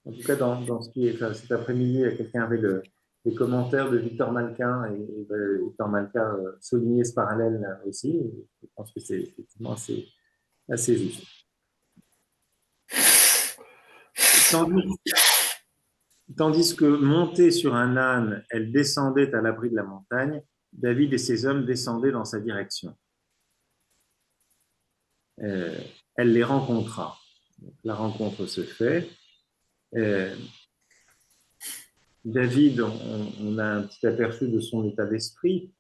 En tout cas, dans ce qui est cet après-midi, quelqu'un avait les commentaires de Victor Malkin et Victor Malkin soulignait ce parallèle aussi. Je pense que c'est effectivement assez juste. Tandis que montée sur un âne, elle descendait à l'abri de la montagne, David et ses hommes descendaient dans sa direction. Elle les rencontra. La rencontre se fait. David, on a un petit aperçu de son état d'esprit.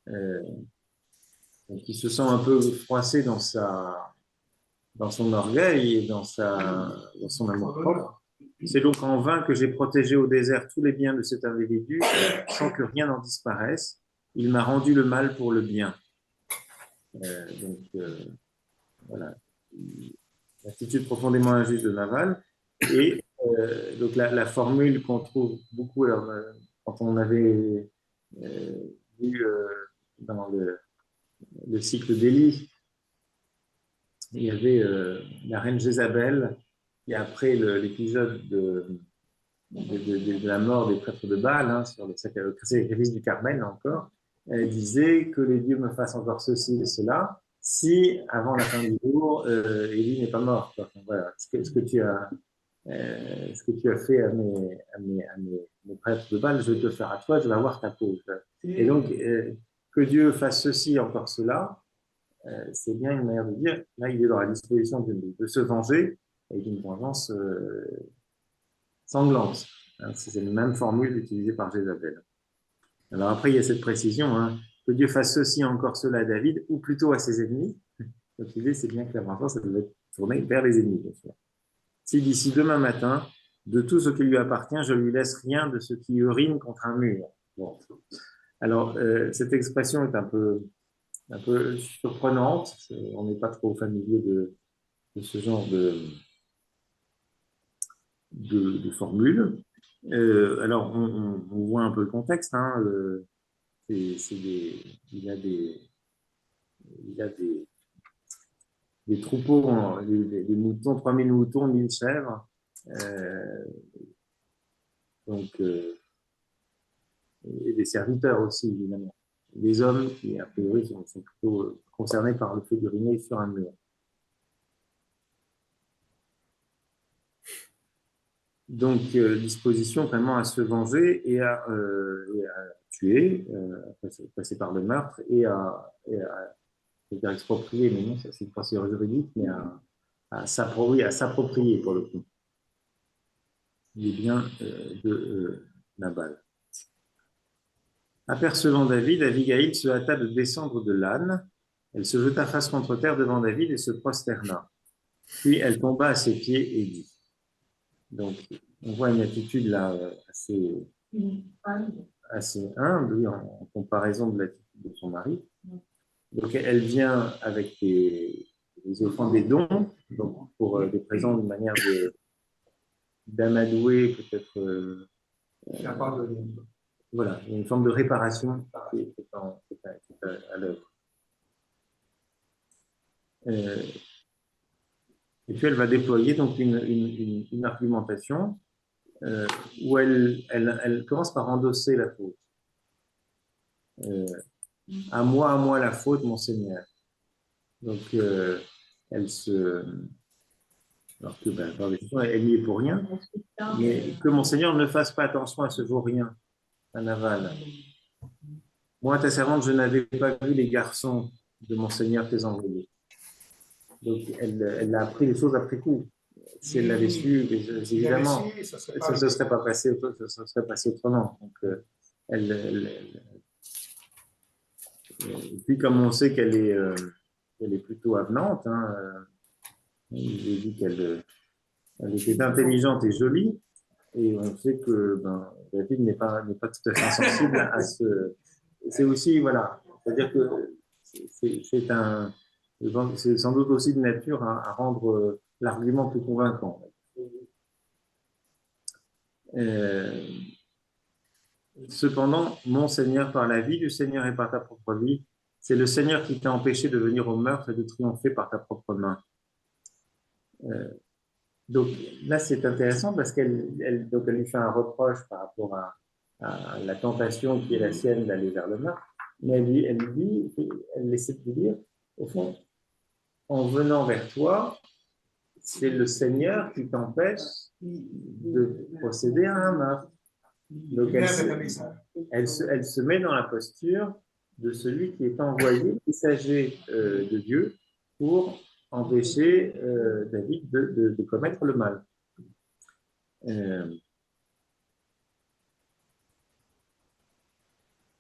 Donc, il se sent un peu froissé dans son orgueil et dans son amour-propre. C'est donc en vain que j'ai protégé au désert tous les biens de cet individu, sans que rien n'en disparaisse. Il m'a rendu le mal pour le bien. Voilà. L'attitude profondément injuste de Naval. Et donc la formule qu'on trouve beaucoup quand on avait vu dans le cycle d'Élie, il y avait la reine Jézabel qui, après l'épisode de la mort des prêtres de Baal, hein, sur le sacrifice du Carmel, encore, elle disait que les dieux me fassent encore ceci et cela, si avant la fin du jour, Élie n'est pas mort. Enfin, voilà, ce que tu as fait à mes prêtres de Baal, je vais te le faire à toi, je vais avoir ta peau. Et donc, que Dieu fasse ceci et encore cela, c'est bien une manière de dire, là, il est dans la disposition de se venger, et d'une vengeance sanglante. Hein, c'est la même formule utilisée par Jézabel. Alors après, il y a cette précision, hein, que Dieu fasse ceci et encore cela à David, ou plutôt à ses ennemis. Donc l'idée, c'est bien que la vengeance, ça doit être tournée vers les ennemis, bien sûr. Si d'ici demain matin, de tout ce qui lui appartient, je lui laisse rien de ce qui urine contre un mur. Bon. Alors, cette expression est un peu surprenante. On n'est pas trop familier de ce genre de formule. Alors, on voit un peu le contexte. Hein, il y a des troupeaux, des moutons, 3000 moutons, 1000 chèvres. Et des serviteurs aussi, évidemment. Des hommes qui, a priori, sont plutôt concernés par le fait d'uriner sur un mur. Donc, disposition vraiment à se venger et à tuer, à passer par le meurtre et à dire exproprier, mais non, c'est une procédure juridique, mais à s'approprier pour le coup les biens de Nabal. Apercevant David, Abigail se hâta de descendre de l'âne. Elle se jeta face contre terre devant David et se prosterna. Puis elle tomba à ses pieds et dit. Donc, on voit une attitude là assez humble en comparaison de l'attitude de son mari. Donc, elle vient avec des offrandes, des dons, donc pour des présents, une manière d'amadouer peut-être. Voilà, il y a une forme de réparation qui est à l'œuvre. Et puis elle va déployer donc une argumentation où elle commence par endosser la faute. À moi la faute, mon Seigneur. Donc elle alors que elle n'y est pour rien, mais que mon Seigneur ne fasse pas attention à ce vaurien, à Naval. Moi, ta servante, je n'avais pas vu les garçons de mon Seigneur tes envoyés. Donc, elle a appris les choses après coup. Si elle l'avait su, évidemment, ça ne serait pas passé autrement. Donc, et puis, comme on sait qu'elle est plutôt avenante, hein, j'ai dit qu'elle était intelligente et jolie, et on sait que David n'est pas tout à fait insensible à ce. C'est aussi, voilà, c'est-à-dire que c'est sans doute aussi de nature à rendre l'argument plus convaincant. Cependant, mon Seigneur, par la vie du Seigneur et par ta propre vie, c'est le Seigneur qui t'a empêché de venir au meurtre et de triompher par ta propre main. Donc là, c'est intéressant parce qu'elle lui fait un reproche par rapport à la tentation qui est la sienne d'aller vers le meurtre, mais elle essaie de lui dire, au fond, en venant vers toi, c'est le Seigneur qui t'empêche de procéder à un meurtre. Donc elle se met dans la posture de celui qui est envoyé, messager de Dieu, pour empêcher David de commettre le mal.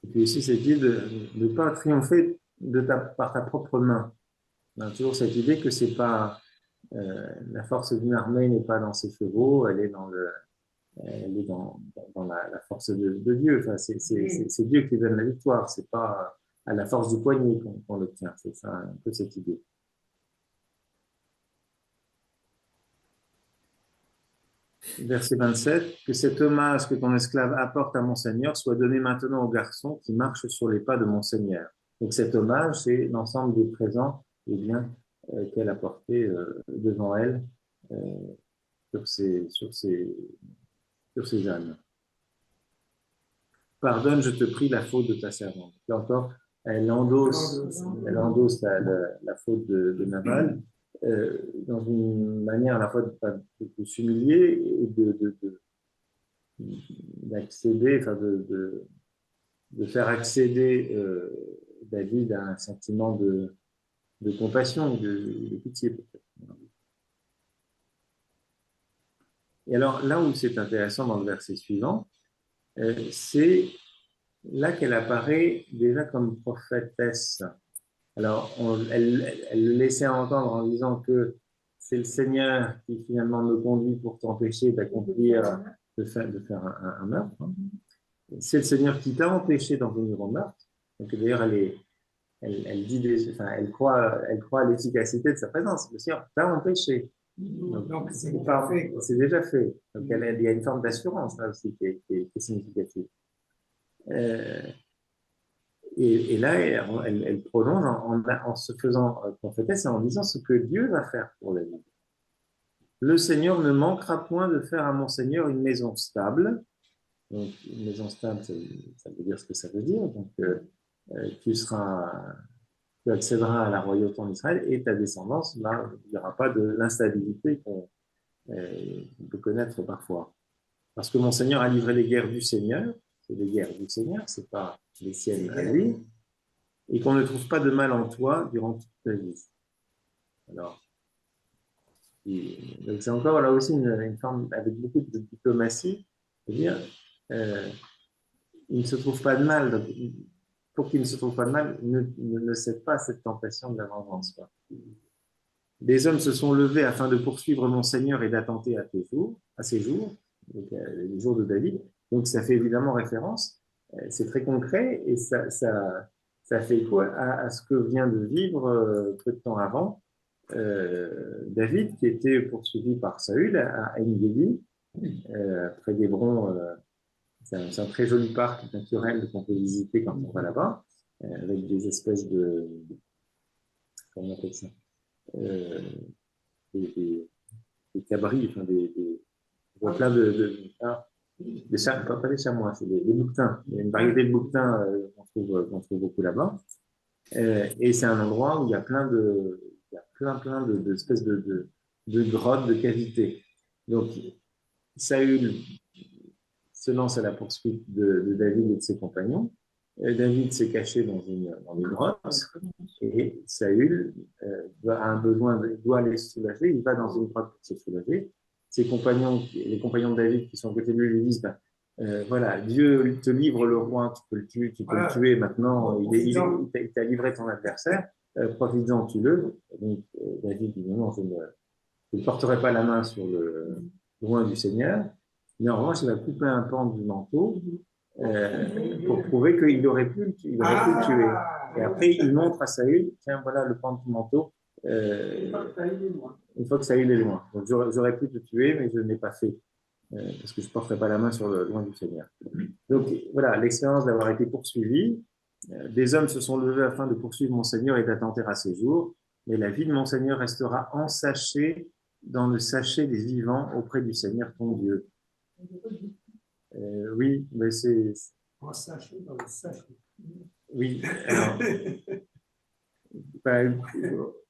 Et puis aussi cette idée de ne pas triompher par ta propre main. On a toujours cette idée que c'est pas la force d'une armée n'est pas dans ses chevaux, elle est dans la force de Dieu. Enfin, c'est Dieu qui donne la victoire, c'est pas à la force du poignet qu'on l'obtient. C'est ça un peu cette idée. Verset 27, que cet hommage que ton esclave apporte à mon Seigneur soit donné maintenant au garçon qui marche sur les pas de mon Seigneur. Donc cet hommage, c'est l'ensemble des présents et biens qu'elle a portés devant elle sur ses ânes. Pardonne, je te prie, la faute de ta servante. Là encore, elle endosse la faute de Nabal dans une manière à la fois de s'humilier et d'accéder, enfin de faire accéder David à un sentiment de compassion, de pitié peut-être. Et alors là où c'est intéressant dans le verset suivant, c'est là qu'elle apparaît déjà comme prophétesse. Alors, elle le laissait entendre en disant que c'est le Seigneur qui finalement me conduit pour t'empêcher d'accomplir, de faire un meurtre. C'est le Seigneur qui t'a empêché d'en venir au meurtre. Donc d'ailleurs, elle croit à l'efficacité de sa présence. Le Seigneur t'a empêché. Donc c'est déjà fait. Donc il y a une forme d'assurance là aussi qui est significative. Et là, elle prolonge en se faisant prophétesse et en disant ce que Dieu va faire pour la vie. Le Seigneur ne manquera point de faire à mon Seigneur une maison stable. Donc, une maison stable, ça veut dire ce que ça veut dire. Donc, tu accéderas à la royauté en Israël et ta descendance, là, il n'y aura pas de l'instabilité qu'on peut connaître parfois. Parce que mon Seigneur a livré les guerres du Seigneur, c'est les guerres du Seigneur, c'est pas les siennes à lui, et qu'on ne trouve pas de mal en toi durant toute ta vie. Alors, donc c'est encore là aussi une forme avec beaucoup de diplomatie, c'est-à-dire il ne se trouve pas de mal. Donc, pour qu'il ne se trouve pas de mal, ne cède pas à cette tentation de la vengeance. Des hommes se sont levés afin de poursuivre mon Seigneur et d'attenter à ses jours, donc les jours de David. Donc ça fait évidemment référence, c'est très concret et ça fait écho à ce que vient de vivre peu de temps avant David, qui était poursuivi par Saül à En-Gedi, près d'Hébron. C'est un très joli parc naturel qu'on peut visiter quand on va là-bas, avec des espèces de... Comment on appelle ça, des cabris, enfin on voit plein pas des chamois, c'est des bouquetins. Il y a une variété de bouquetins qu'on trouve beaucoup là-bas. Et c'est un endroit où il y a plein d'espèces de grottes, de cavités. Donc, Saül se lance à la poursuite de David et de ses compagnons. David s'est caché dans une grotte et Saül a un besoin, doit aller se soulager. Il va dans une grotte pour se soulager. Les compagnons de David qui sont à côté de lui lui disent voilà, Dieu te livre le roi, tu peux le tuer maintenant, il t'a livré ton adversaire, profites-en, tue-le. Donc David dit non, je ne porterai pas la main sur le loin du Seigneur, mais en revanche, il va couper un pan du manteau pour prouver qu'il aurait pu le tuer. Et après, il montre à Saül, tiens, voilà le pan du manteau. Une fois que Saül est loin. Donc, j'aurais pu te tuer, mais je ne l'ai pas fait, parce que je ne porterai pas la main sur le loin du Seigneur. Donc, voilà, l'expérience d'avoir été poursuivi. Des hommes se sont levés afin de poursuivre mon Seigneur et d'attenter à ses jours, mais la vie de mon Seigneur restera ensachée dans le sachet des vivants auprès du Seigneur ton Dieu. Oui, mais c'est...
Ensachée dans le sachet.
Oui, alors...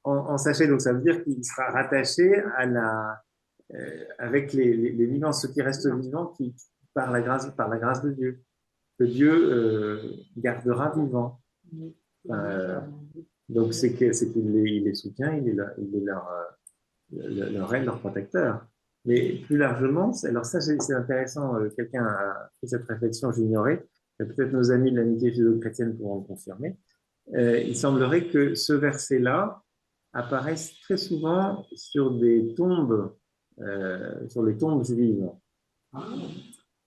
en sachet, donc ça veut dire qu'il sera rattaché avec les vivants, ceux qui restent vivants, par la grâce de Dieu, que Dieu gardera vivant. Donc, c'est qu'il les soutient, il est leur aide, leur protecteur. Mais plus largement, alors ça, c'est intéressant, quelqu'un a fait cette réflexion, j'ignorais, peut-être nos amis de l'amitié judéo-chrétienne pourront le confirmer. Il semblerait que ce verset-là apparaisse très souvent sur des tombes, sur les tombes juives.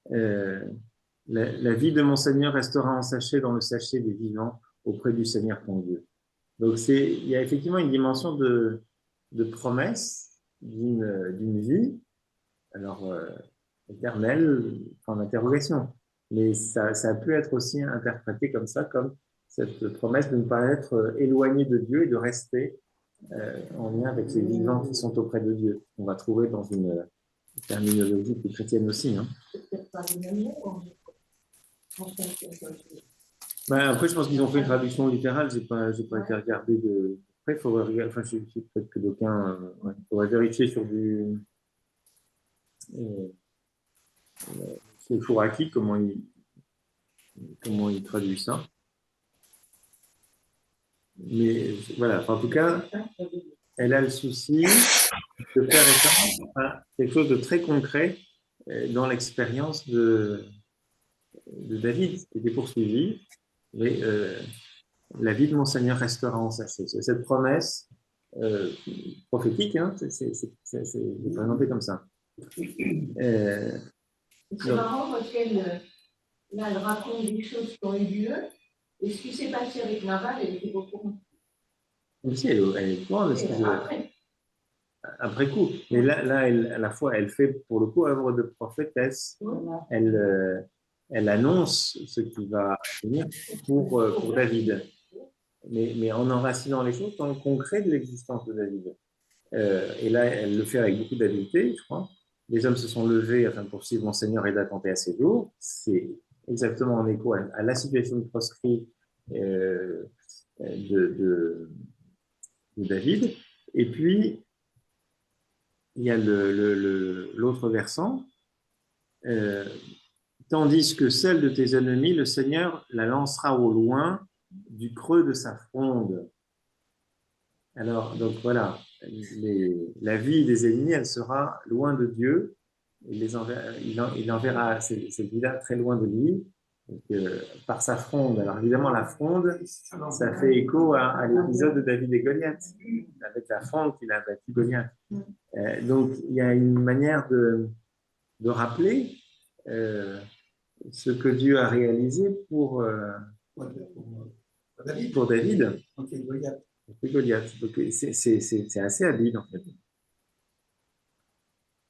La vie de mon Seigneur restera en sachet dans le sachet des vivants auprès du Seigneur ton Dieu. Donc, il y a effectivement une dimension de promesse d'une vie, alors éternelle, en interrogation. Mais ça a pu être aussi interprété comme ça, comme cette promesse de ne pas être éloigné de Dieu et de rester en lien avec les vivants qui sont auprès de Dieu. On va trouver dans une terminologie plus chrétienne aussi. Hein. Après, je pense qu'ils ont fait une traduction littérale. J'ai pas été regardé de près. Il faudrait regarder. Enfin, peut-être que d'aucuns. Il faudrait vérifier sur du. C'est Chouraki, comment il traduit ça. Mais voilà. En tout cas, elle a le souci de faire référence à quelque chose de très concret dans l'expérience de David, qui était poursuivi. Et la vie de mon Seigneur restera en sachet. Cette promesse prophétique, hein, c'est présenté comme ça.
C'est marrant parce qu'elle elle raconte des choses qui ont eu lieu. Et ce qui s'est passé avec Naval, elle était au courant.
Aussi, elle est au courant de ce qui après coup. Mais là à la fois, elle fait pour le coup œuvre de prophétesse. Voilà. Elle annonce ce qui va venir pour David. Mais en enracinant les choses dans le concret de l'existence de David. Et là, elle le fait avec beaucoup d'habileté, je crois. Les hommes se sont levés afin de poursuivre mon Seigneur et d'attenter à ses jours. C'est exactement en écho à la situation de proscrit de David. Et puis, il y a l'autre versant. Tandis que celle de tes ennemis, le Seigneur la lancera au loin du creux de sa fronde. Alors, donc voilà, la vie des ennemis, elle sera loin de Dieu. Il enverra ces vies-là très loin de lui, donc, par sa fronde. Alors évidemment, la fronde, ça fait écho à l'épisode de David et Goliath, avec la fronde qu'il a battu Goliath. Donc, il y a une manière de rappeler ce que Dieu a réalisé pour David. Goliath. Donc, c'est assez habile, en fait.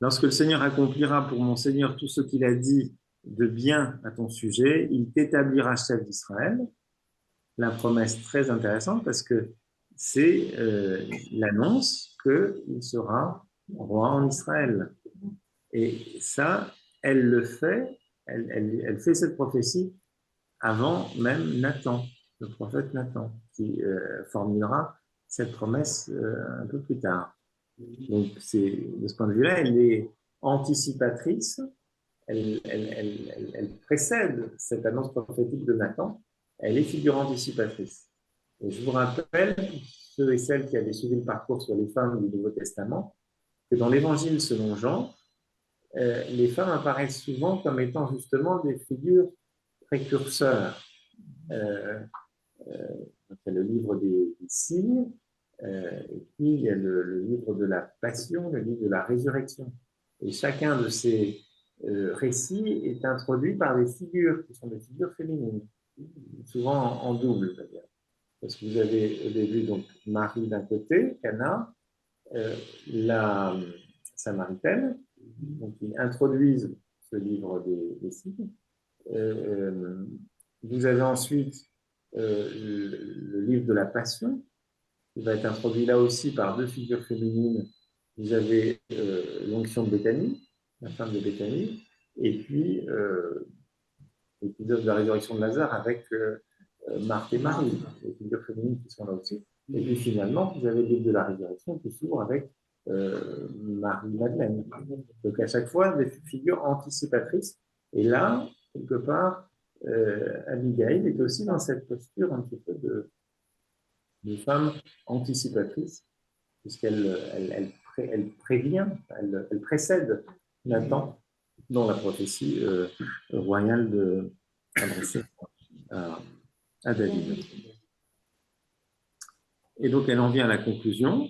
Lorsque le Seigneur accomplira pour mon Seigneur tout ce qu'il a dit de bien à ton sujet, il t'établira chef d'Israël. La promesse très intéressante parce que c'est l'annonce qu'il sera roi en Israël. Et ça, elle le fait, elle fait cette prophétie avant même Nathan, le prophète Nathan, qui formulera cette promesse un peu plus tard. Donc, de ce point de vue-là, elle est anticipatrice, elle précède cette annonce prophétique de Nathan, elle est figure anticipatrice. Et je vous rappelle, ceux et celles qui avaient suivi le parcours sur les femmes du Nouveau Testament, que dans l'Évangile selon Jean, les femmes apparaissent souvent comme étant justement des figures précurseurs. C'est le livre des signes, et puis il y a le livre de la passion, le livre de la résurrection. Et chacun de ces récits est introduit par des figures qui sont des figures féminines, souvent en double, c'est-à-dire. Parce que vous avez au début donc Marie d'un côté, Cana, la Samaritaine, donc ils introduisent ce livre des signes. Vous avez ensuite le livre de la Passion, qui va être introduit là aussi par deux figures féminines. Vous avez l'onction de Béthanie, la femme de Béthanie, et puis l'épisode de la résurrection de Lazare avec Marthe et Marie, les figures féminines qui sont là aussi. Et puis finalement, vous avez le livre de la résurrection qui s'ouvre avec Marie-Madeleine. Donc à chaque fois, des figures anticipatrices. Et là, quelque part, Abigail est aussi dans cette posture un petit peu Une femme anticipatrice, puisqu'elle elle prévient, elle précède Nathan dans la prophétie royale adressée à David. Et donc, elle en vient à la conclusion.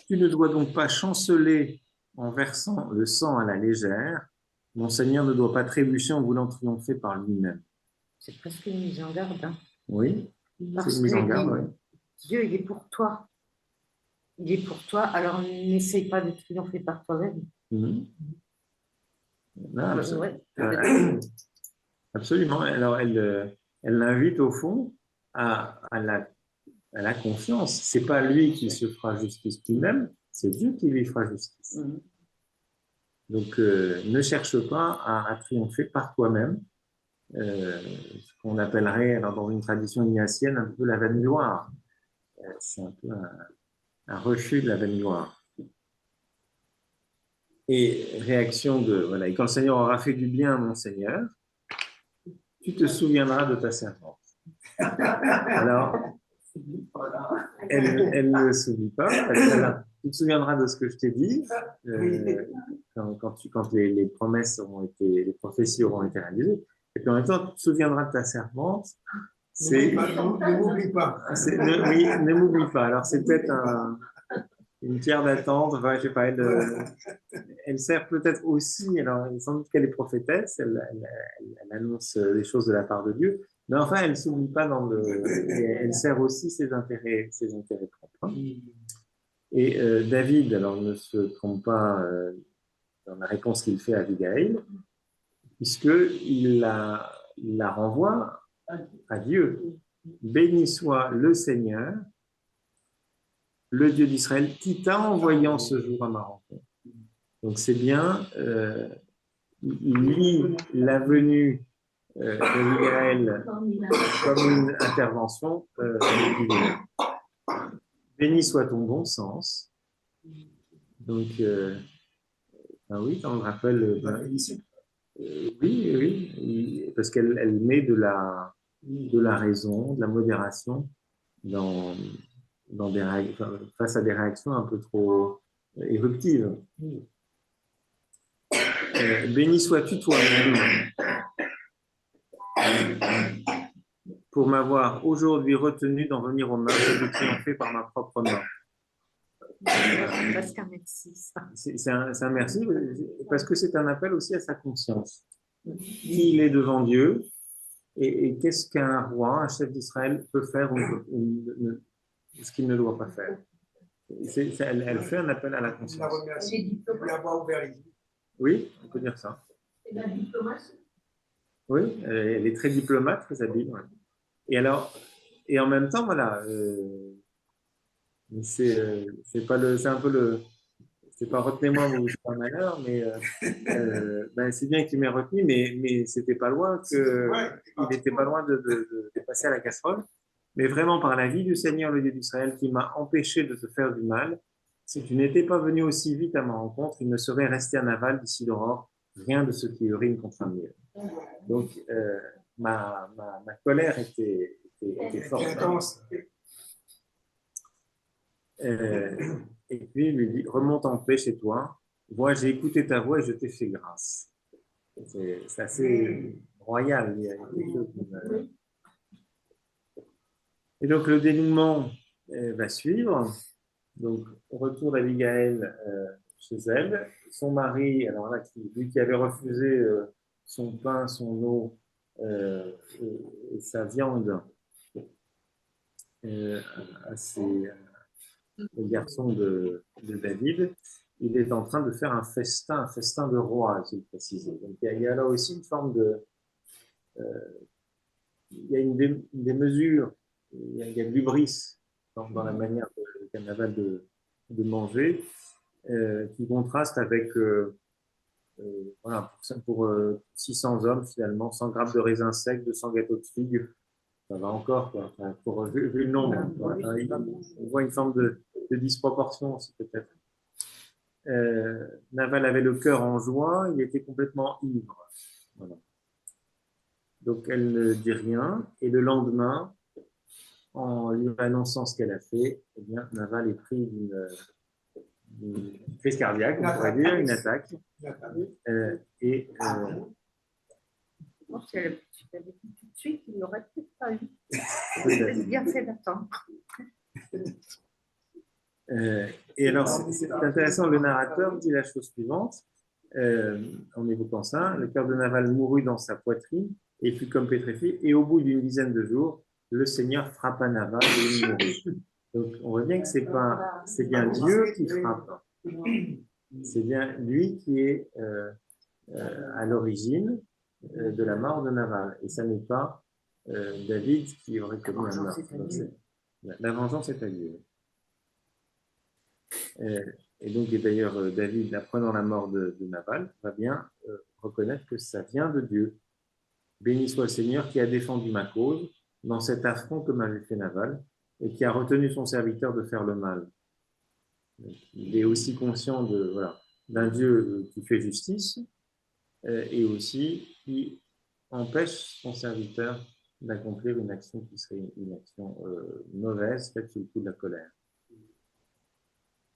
Tu ne dois donc pas chanceler en versant le sang à la légère. Mon Seigneur ne doit pas trébucher en voulant triompher par lui-même.
C'est presque une mise en garde. Hein.
Oui,
c'est
une mise en garde, oui.
Dieu, il est pour toi. Il est pour toi, alors n'essaye pas de triompher par toi-même.
Absolument. Alors, elle l'invite au fond à la confiance. Ce n'est pas lui qui se fera justice lui-même, c'est Dieu qui lui fera justice. Donc, ne cherche pas à triompher par toi-même, ce qu'on appellerait, alors, dans une tradition ignatienne, un peu la vanne-gloire. C'est un peu un refus de la vanne-gloire. Et réaction voilà, et quand le Seigneur aura fait du bien à mon Seigneur, tu te souviendras de ta servante. Alors, elle ne s'oublie pas. Tu te souviendras de ce que je t'ai dit quand les promesses les prophéties auront été réalisées. Et puis en même temps, tu te souviendras de ta servante.
Ne m'oublie pas.
Oui, ne m'oublie pas. Alors, c'est peut-être une pierre d'attente. Enfin, je sais pas, elle sert peut-être aussi. Alors, sans doute qu'elle est prophétesse. Elle annonce les choses de la part de Dieu. Mais enfin, elle ne s'oublie pas elle sert aussi ses intérêts propres. Et David, alors, ne se trompe pas dans la réponse qu'il fait à Abigail, puisqu'il la renvoie à Dieu. Béni soit le Seigneur, le Dieu d'Israël, qui t'a envoyé en ce jour à ma rencontre. Donc c'est bien, il lit la venue d'Abigail comme une intervention divine. Béni soit ton bon sens. Donc, oui, on le rappelle. Oui, parce qu'elle met de la raison, de la modération face à des réactions un peu trop éruptives. Béni sois-tu toi-même pour m'avoir aujourd'hui retenu d'en venir aux mains et de triompher par ma propre main.
Presque un merci.
C'est un merci parce que c'est un appel aussi à sa conscience. Qui il est devant Dieu et qu'est-ce qu'un roi, un chef d'Israël peut faire ou ce qu'il ne doit pas faire. Elle fait un appel à la conscience. Oui, on peut dire ça.
C'est la diplomatie.
Oui, elle est très diplomate, très habile. Ouais. Et en même temps, voilà, c'est un peu le. C'est pas retenez-moi, vous faites un malheur, mais c'est bien qu'il m'ait retenu, mais c'était pas loin il n'était pas loin de passer à la casserole. Mais vraiment, par la vie du Seigneur, le Dieu d'Israël, qui m'a empêché de te faire du mal, si tu n'étais pas venu aussi vite à ma rencontre, il ne serait resté à Naval d'ici l'aurore rien de ce qui urine contre un mur. Donc, ma colère était forte. Et puis, il lui dit, remonte en paix chez toi. Moi, j'ai écouté ta voix et je t'ai fait grâce. C'est assez royal. Il y a quelque chose Et donc, le dénouement va suivre. Donc, retour d'Abigail chez elle. Son mari, alors là, lui qui avait refusé son pain, son eau et sa viande au garçon de David, il est en train de faire un festin de roi, j'ai précisé. Donc, il y a là aussi une forme de... il y a des mesures, il y a de l'hubris dans la manière qu'a Naval de manger, qui contraste avec, pour 600 hommes, finalement, 100 grammes de raisins secs, 200 gâteaux de figues, ça va encore, quoi. Enfin, vu le nombre, on voit une forme de disproportion aussi, peut-être. Naval avait le cœur en joie, il était complètement ivre. Voilà. Donc, elle ne dit rien, et le lendemain, en lui annonçant ce qu'elle a fait, eh bien, Naval est pris d'une crise cardiaque, on pourrait dire, une attaque. Et
Moi, si elle avait dit tout de suite, il n'aurait peut-être pas eu.
peut-être.
C'est bien fait d'attendre.
Et alors, c'est intéressant, le narrateur dit la chose suivante, en évoquant ça, le cœur de Naval mourut dans sa poitrine et fut comme pétrifié, et au bout d'une dizaine de jours, le Seigneur frappa Naval et il mourut. Donc, on voit bien que c'est bien Dieu qui frappe. C'est bien lui qui est à l'origine de la mort de Naval. Et ça n'est pas David qui aurait commis un meurtre. La vengeance est à Dieu. Et donc, d'ailleurs, David, apprenant la mort de Naval, va bien reconnaître que ça vient de Dieu. Béni soit le Seigneur qui a défendu ma cause dans cet affront que m'avait fait Naval et qui a retenu son serviteur de faire le mal. Donc, il est aussi conscient d'un Dieu qui fait justice et aussi qui empêche son serviteur d'accomplir une action qui serait une action mauvaise, faite sous le coup de la colère.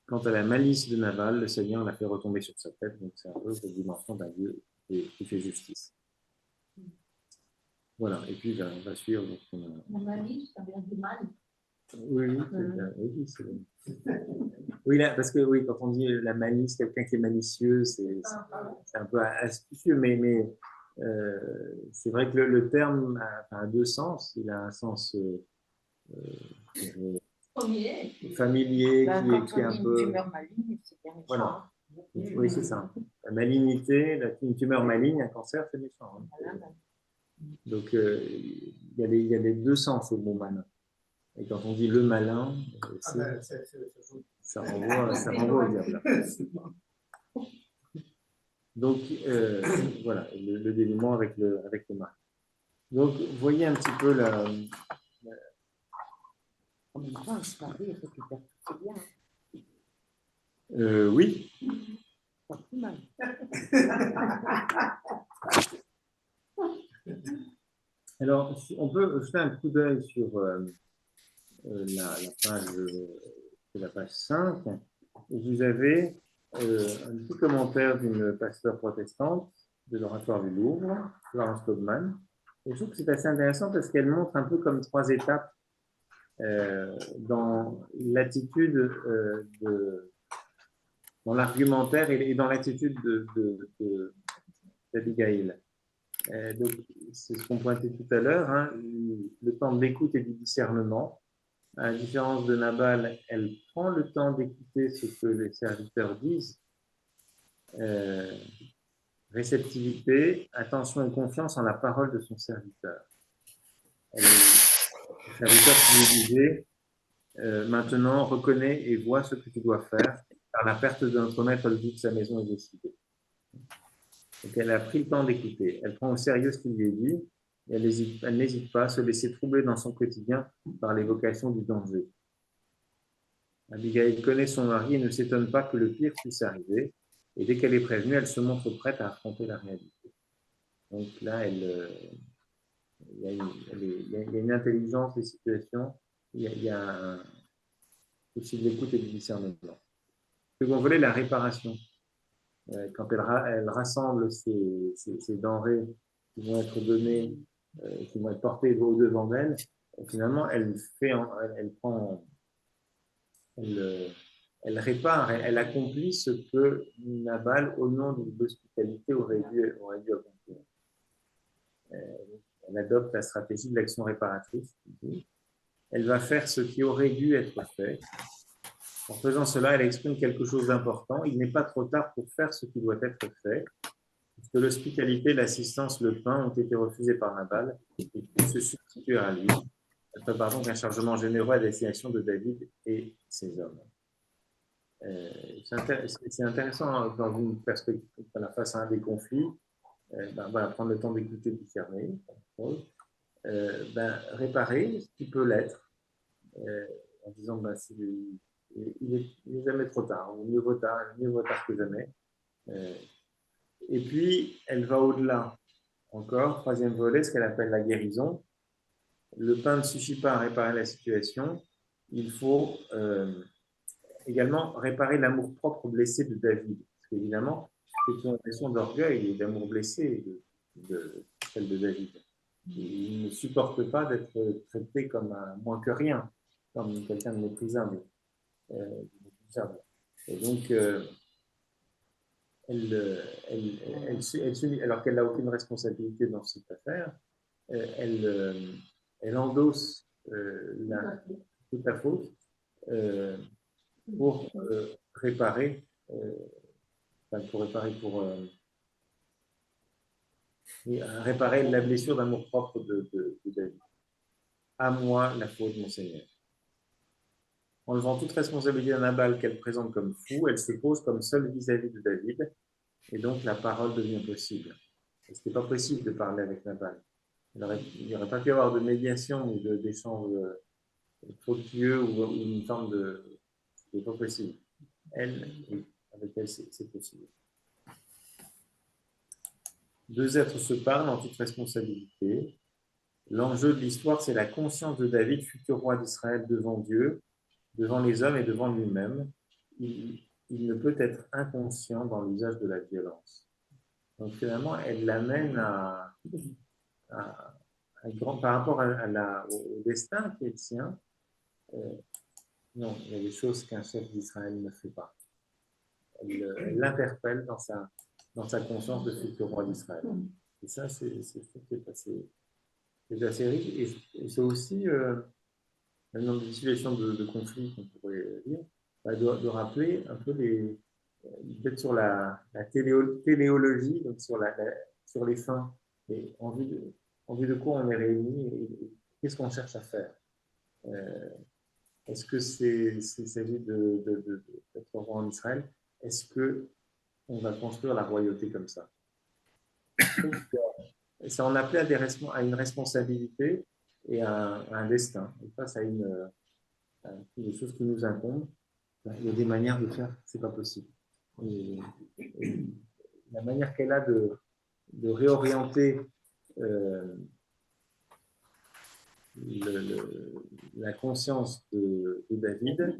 Quant à la malice de Naval, le Seigneur l'a fait retomber sur sa tête, donc c'est un peu cette dimension d'un Dieu qui fait justice. Voilà, et puis on va suivre.
La malice, ça vient du mal.
Oui, c'est bien. Oui, là, parce que oui, quand on dit la malice, quelqu'un qui est malicieux, c'est un peu astucieux, mais c'est vrai que le terme a deux sens. Il a un sens familier, qui est un peu.
Une tumeur maligne, c'est bien méchant.
Voilà. Oui, c'est ça. La malignité, une tumeur maligne, un cancer, c'est méchant. Hein. Donc, il y a les deux sens au mot malin. Et quand on dit le malin, ça renvoie au diable. Donc, voilà, le dénouement avec le mal. Donc, vous voyez un petit peu la.
En même temps, il se marie et récupère tout, c'est bien.
Oui.
Pas plus mal.
Alors, on peut jeter un coup d'œil sur la page 5. Vous avez un petit commentaire d'une pasteur protestante de l'Oratoire du Louvre, Florence Taubman. Et je trouve que c'est assez intéressant parce qu'elle montre un peu comme trois étapes dans l'attitude dans l'argumentaire et dans l'attitude d'Abigail. Donc, c'est ce qu'on pointait tout à l'heure, hein, le temps de l'écoute et du discernement. À la différence de Nabal, elle prend le temps d'écouter ce que les serviteurs disent. Réceptivité, attention et confiance en la parole de son serviteur. Le serviteur qui lui disait maintenant, reconnais et vois ce que tu dois faire, car la perte de notre maître le dit que sa maison est décidée. Donc, elle a pris le temps d'écouter. Elle prend au sérieux ce qu'il lui est dit. Et elle n'hésite pas à se laisser troubler dans son quotidien par l'évocation du danger. Abigail connaît son mari et ne s'étonne pas que le pire puisse arriver. Et dès qu'elle est prévenue, elle se montre prête à affronter la réalité. Donc là, il y a une intelligence des situations. Il y a aussi de l'écoute et du discernement. Second volet, la réparation. Quand elle rassemble ces denrées qui vont être données, qui vont être portées au-devant d'elle, finalement, elle répare, elle accomplit ce que Nabal, au nom de l'hospitalité, aurait dû accomplir. Elle adopte la stratégie de l'action réparatrice. Elle va faire ce qui aurait dû être fait. En faisant cela, elle exprime quelque chose d'important. Il n'est pas trop tard pour faire ce qui doit être fait, puisque l'hospitalité, l'assistance, le pain ont été refusés par Nabal et tout se substitue à lui. Elle prépare donc un chargement généreux à destination de David et ses hommes. C'est intéressant dans une perspective, face à un des conflits, prendre le temps d'écouter, de discerner, réparer ce qui peut l'être, en disant il n'est jamais trop tard, mieux vaut tard que jamais. Et puis, elle va au-delà encore, troisième volet, ce qu'elle appelle la guérison. le pain ne suffit pas à réparer la situation, il faut également réparer l'amour-propre blessé de David. Parce qu'évidemment, c'est une question d'orgueil et d'amour blessé celle de David. Il ne supporte pas d'être traité comme un moins que rien, comme quelqu'un de méprisable. Et donc, alors qu'elle n'a aucune responsabilité dans cette affaire, elle endosse toute la faute pour réparer, réparer la blessure d'amour-propre de David. À moi la faute, mon Seigneur. Enlevant toute responsabilité à Nabal qu'elle présente comme fou, elle se pose comme seule vis-à-vis de David, et donc la parole devient possible. Ce n'était pas possible de parler avec Nabal. Il n'y aurait pas pu y avoir de médiation ou d'échange fructueux ou une forme de... Ce n'est pas possible. Oui, avec elle, c'est possible. Deux êtres se parlent en toute responsabilité. L'enjeu de l'histoire, c'est la conscience de David, futur roi d'Israël, devant Dieu, devant les hommes et devant lui-même. Il ne peut être inconscient dans l'usage de la violence. Donc finalement, elle l'amène à par rapport au destin qui est le sien. Non, il y a des choses qu'un chef d'Israël ne fait pas. Elle l'interpelle dans sa conscience de futur roi d'Israël. Et ça, c'est ce qui est assez riche. Et c'est aussi, dans des situations de conflit, qu'on pourrait dire, de rappeler un peu peut-être sur la téléologie, donc sur les fins, et en vue de quoi on est réunis et qu'est-ce qu'on cherche à faire. Est-ce que s'agit d'être roi en Israël? Est-ce qu'on va construire la royauté comme ça? Ça en appelait à une responsabilité et à un destin. Et face à des choses qui nous incombent, il y a des manières de faire, c'est pas possible. Et la manière qu'elle a de réorienter la conscience de David,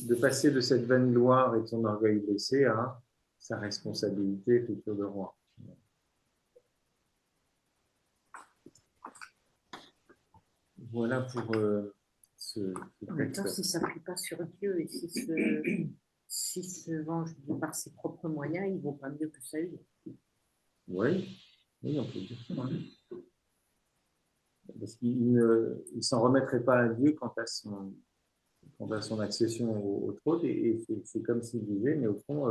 de passer de cette vaine gloire et de son orgueil blessé à sa responsabilité future de roi. Voilà pour ce
En même temps, s'il ne s'appuie pas sur Dieu et s'il se venge par ses propres moyens, il ne vaut pas mieux que Saül.
Oui, on peut dire ça. Parce qu'il ne s'en remettrait pas à Dieu quant à son accession au trône, et c'est comme s'il disait, mais au fond,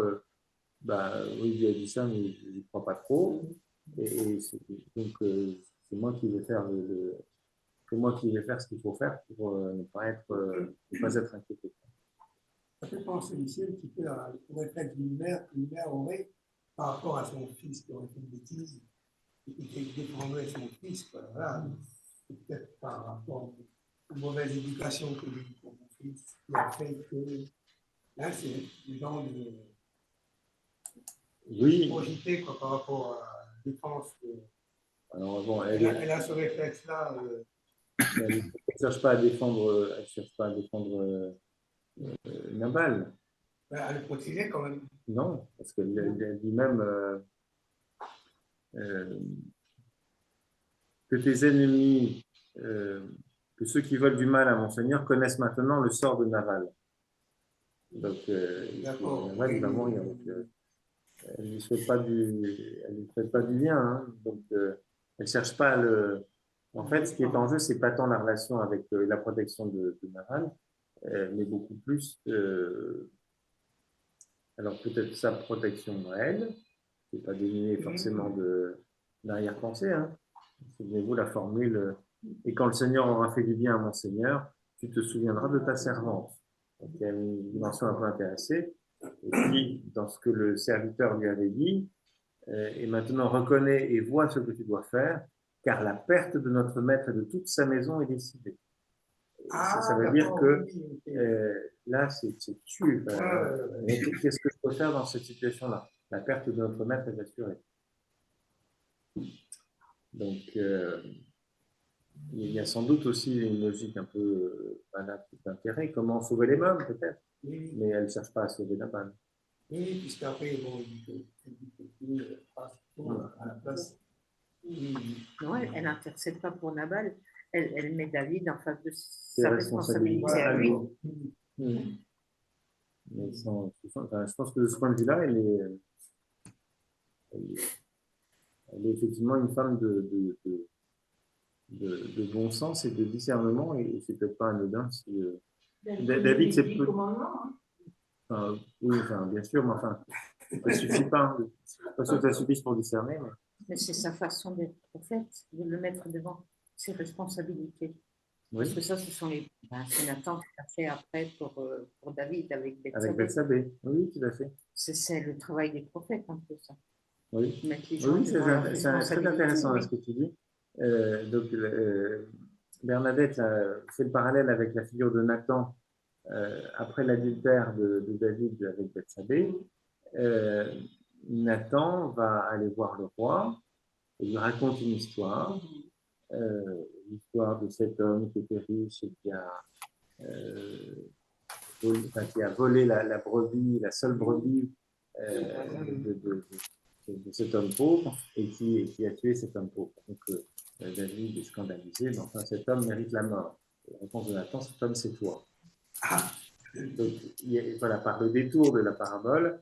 oui, Dieu a dit ça, mais je n'y crois pas trop, donc c'est moi qui vais faire ce qu'il faut faire pour ne pas être inquiété.
Ça fait penser ici un petit peu au réflexe d'une mère qu'une mère aurait par rapport à son fils qui aurait fait une bêtise et qui défendrait son fils. Voilà. Peut-être par rapport aux mauvaises éducations que j'ai eues pour mon fils, qui a fait que là, c'est le genre de projeté par rapport à la défense.
Alors, bon,
elle a ce réflexe-là.
Elle ne cherche pas à défendre, Nabal.
À le protéger quand même.
Non, parce qu'elle dit même que tes ennemis, que ceux qui veulent du mal à mon Seigneur connaissent maintenant le sort de Nabal. Donc, Nabal, il va mourir. Donc, elle ne lui souhaite pas du bien. Hein. Donc, elle ne cherche pas à le... En fait, ce qui est en jeu, ce n'est pas tant la relation avec la protection de Nabal, mais beaucoup plus, alors peut-être sa protection à elle, qui n'est pas dénuée forcément d'arrière-pensée. Hein. Souvenez-vous la formule, et quand le Seigneur aura fait du bien à mon Seigneur, tu te souviendras de ta servante. Donc, il y a une dimension un peu intéressée. Et puis, dans ce que le serviteur lui avait dit, et maintenant reconnais et vois ce que tu dois faire, car la perte de notre maître et de toute sa maison est décidée. Ça veut dire que là, c'est tu. Qu'est-ce que je peux faire dans cette situation-là? La perte de notre maître est assurée. Donc, il y a sans doute aussi une logique un peu d'intérêt. Comment sauver les meubles, peut-être,
Oui,
mais elle ne cherche pas à sauver Nabal.
oui, puisqu'après, bon, il passe tout à la place.
Non, elle n'intercède pas pour Nabal. Elle met David en face de
C'est
sa
la
responsabilité
responsabilité
à
à
lui.
lui. Mais enfin, je pense que de ce point de vue-là, elle est effectivement une femme de bon sens et de discernement, et c'est peut-être pas anodin si David, c'est peu. Enfin, oui, enfin, bien sûr, mais enfin, ça suffit pas. Pas sûr que ça suffise pour discerner, mais
Mais c'est sa façon d'être prophète, de le mettre devant ses responsabilités. Parce
oui,
que ça, ce sont c'est Nathan qui a fait après pour David avec
avec
Bethsabée.
Bethsabée. Oui, tout à fait.
C'est le travail des prophètes, un peu ça.
Oui,
Mettre les
oui,
gens
oui,
devant leurs
c'est très
responsabilités.
intéressant
Oui.
ce que tu dis. Donc, Bernadette là, fait le parallèle avec la figure de Nathan après l'adultère de David avec Bethsabée. Nathan va aller voir le roi et lui raconte une histoire, l'histoire de cet homme qui était riche et euh, qui a volé la brebis, la seule brebis de cet homme pauvre et qui a tué cet homme pauvre. Donc David est scandalisé, mais enfin cet homme mérite la mort. La réponse de Nathan, cet homme c'est toi. Donc, voilà, par le détour de la parabole,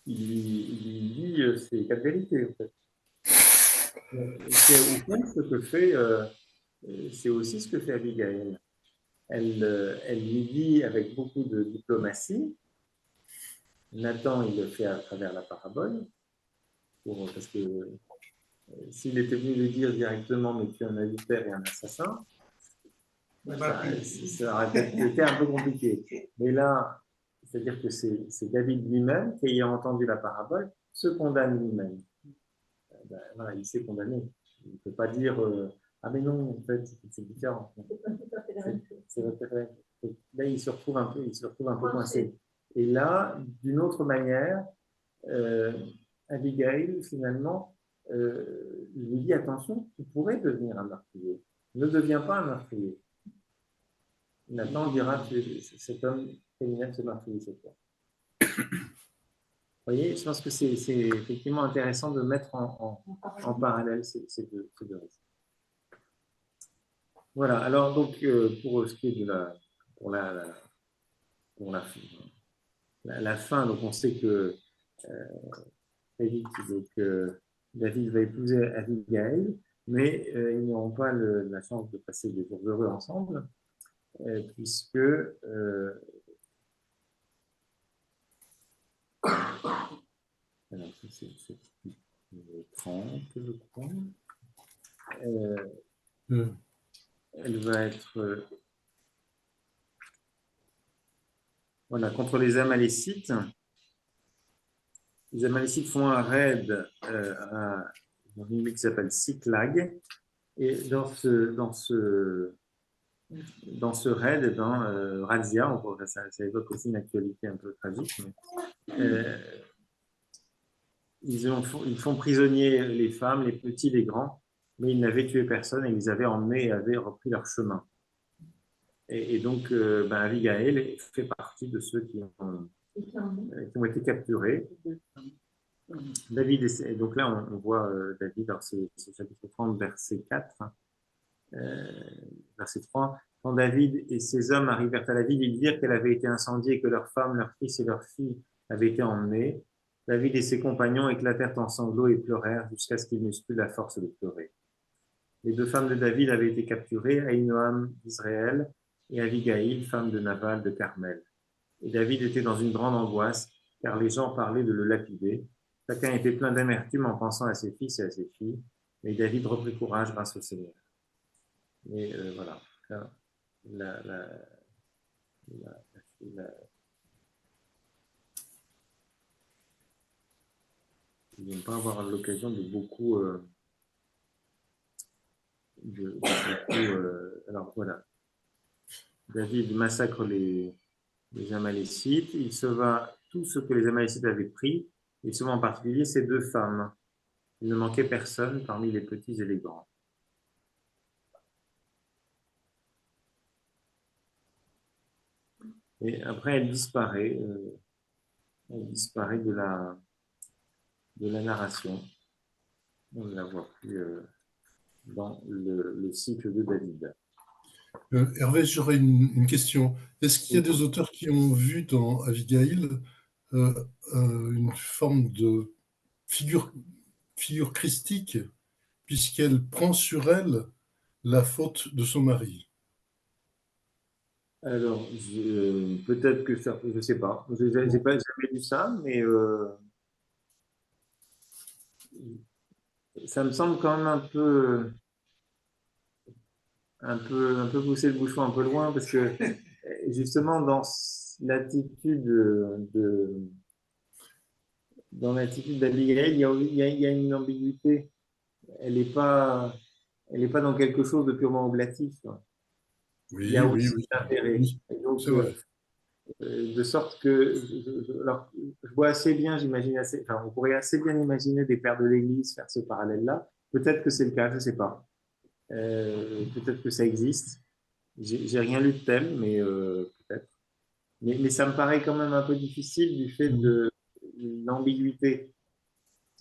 il dit ces quatre vérités en fait. C'est au fond ce que fait, c'est aussi ce que fait Abigail. Elle lui dit avec beaucoup de diplomatie. Nathan, il le fait à travers la parabole, parce que s'il était venu lui dire directement, mais tu es un adultère et un assassin, ça aurait peut-être été un peu compliqué. Mais là, c'est-à-dire que c'est David lui-même qui, ayant entendu la parabole, se condamne lui-même. Ben, voilà, il s'est condamné. Il ne peut pas dire ah mais non, en fait, c'est différent. C'est vrai. Là, il se retrouve un peu coincé. Et là, d'une autre manière, Abigail, finalement, lui dit attention, tu pourrais devenir un meurtrier. Ne deviens pas un meurtrier. Nathan dira cet homme féminin se meurtrier cette fois. Vous voyez, je pense que c'est effectivement intéressant de mettre en parallèle ces deux récits. Voilà, alors donc pour ce qui est de la fin, donc on sait que David va épouser Abigail, mais ils n'auront pas la chance de passer des jours heureux ensemble, puisque alors c'est 30, je crois. Elle va être voilà, contre les Amalécites. Les Amalécites font un raid dans une ville qui s'appelle Siklag. Et dans ce raid, dans Razia, ça évoque aussi une actualité un peu tragique, mais, ils font prisonnier les femmes, les petits, les grands, mais ils n'avaient tué personne et ils avaient emmené et avaient repris leur chemin. Et donc, Abigail fait partie de ceux qui ont été capturés. David, et donc là, on voit David dans ce chapitre 30, verset 4, verset 3. Quand David et ses hommes arrivèrent à la ville, ils dirent qu'elle avait été incendiée et que leurs femmes, leurs fils et leurs filles avaient été emmenés. David et ses compagnons éclatèrent en sanglots et pleurèrent jusqu'à ce qu'ils n'eussent plus la force de pleurer. Les deux femmes de David avaient été capturées, Ahinoam d'Israël et Abigail, femme de Nabal de Carmel. Et David était dans une grande angoisse, car les gens parlaient de le lapider. Chacun était plein d'amertume en pensant à ses fils et à ses filles. Mais David reprit courage grâce au Seigneur. Et voilà. Ils vont pas avoir l'occasion de beaucoup. Alors voilà. David massacre les Amalécites. Il sauva tout ce que les Amalécites avaient pris. Il sauva en particulier ces deux femmes. Il ne manquait personne parmi les petits et les grands. Et après, elle disparaît de la narration. On ne la voit plus dans le cycle de David.
Hervé, j'aurais une question. Est-ce qu'il y a des auteurs qui ont vu dans Abigail une forme de figure christique, puisqu'elle prend sur elle la faute de son mari?
Alors, peut-être que ça, je ne sais pas. Je n'ai pas jamais lu ça, mais ça me semble quand même un peu pousser le bouchon un peu loin, parce que justement, dans l'attitude d'Abigail, il y a une ambiguïté. Elle n'est pas, elle est pas dans quelque chose de purement oblatif, quoi. Il y
Oui,
a
oui,
aussi
oui.
l'intérêt.
Oui,
Et donc,
c'est vrai.
de sorte que alors, je vois assez bien, enfin, on pourrait assez bien imaginer des pères de l'Église faire ce parallèle-là. Peut-être que c'est le cas, je ne sais pas. Peut-être que ça existe. J'ai rien lu de tel, mais peut-être. Mais ça me paraît quand même un peu difficile du fait de l'ambiguïté.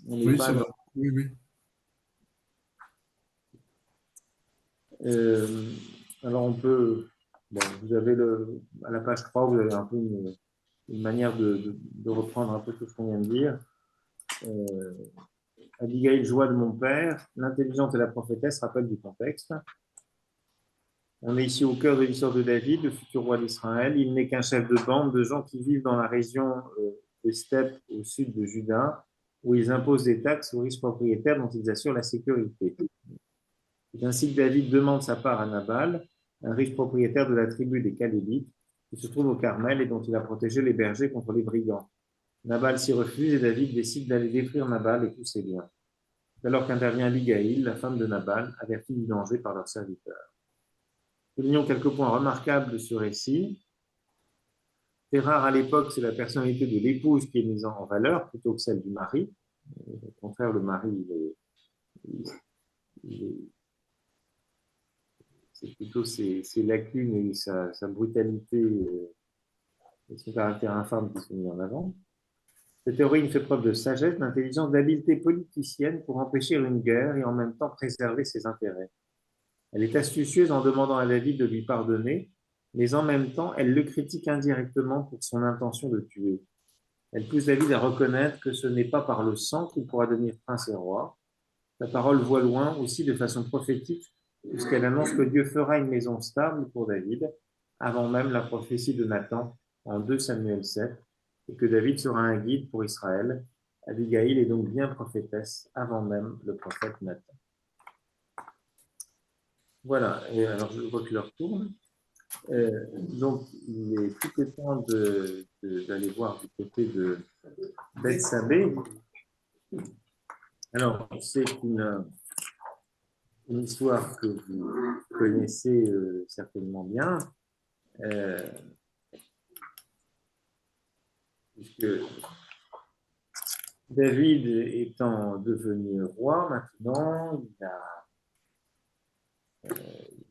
On n'est
Oui,
pas
c'est vrai.
dans.
Oui, oui.
Euh, alors on peut. Bon, vous avez à la page 3, vous avez un peu une manière de reprendre un peu tout ce qu'on vient de dire. Euh, Abigail, joie de mon père, l'intelligente et la prophétesse, rappel du contexte. On est ici au cœur de l'histoire de David, le futur roi d'Israël. Il n'est qu'un chef de bande de gens qui vivent dans la région des steppes au sud de Juda, où ils imposent des taxes aux riches propriétaires dont ils assurent la sécurité. C'est ainsi que David demande sa part à Nabal, un riche propriétaire de la tribu des Calébites, qui se trouve au Carmel et dont il a protégé les bergers contre les brigands. Nabal s'y refuse et David décide d'aller détruire Nabal et tous ses biens. C'est alors qu'intervient Abigail, la femme de Nabal, avertie du danger par leur serviteur. Soulignons quelques points remarquables de ce récit. C'est rare à l'époque, c'est la personnalité de l'épouse qui est mise en valeur plutôt que celle du mari. Au contraire, le mari, c'est plutôt ses lacunes et sa brutalité et son caractère infâme qui sont mis en avant. Cette héroïne fait preuve de sagesse, d'intelligence, d'habileté politicienne pour empêcher une guerre et en même temps préserver ses intérêts. Elle est astucieuse en demandant à David de lui pardonner, mais en même temps, elle le critique indirectement pour son intention de tuer. Elle pousse David à reconnaître que ce n'est pas par le sang qu'il pourra devenir prince et roi. La parole voit loin aussi de façon prophétique, puisqu'elle annonce que Dieu fera une maison stable pour David, avant même la prophétie de Nathan en 2 Samuel 7, et que David sera un guide pour Israël. Abigail est donc bien prophétesse avant même le prophète Nathan. Voilà, et alors je vois que l'heure tourne. Donc, il est tout est temps d'aller voir du côté de Bethsabée. Alors, c'est une histoire que vous connaissez certainement bien, puisque David étant devenu roi maintenant,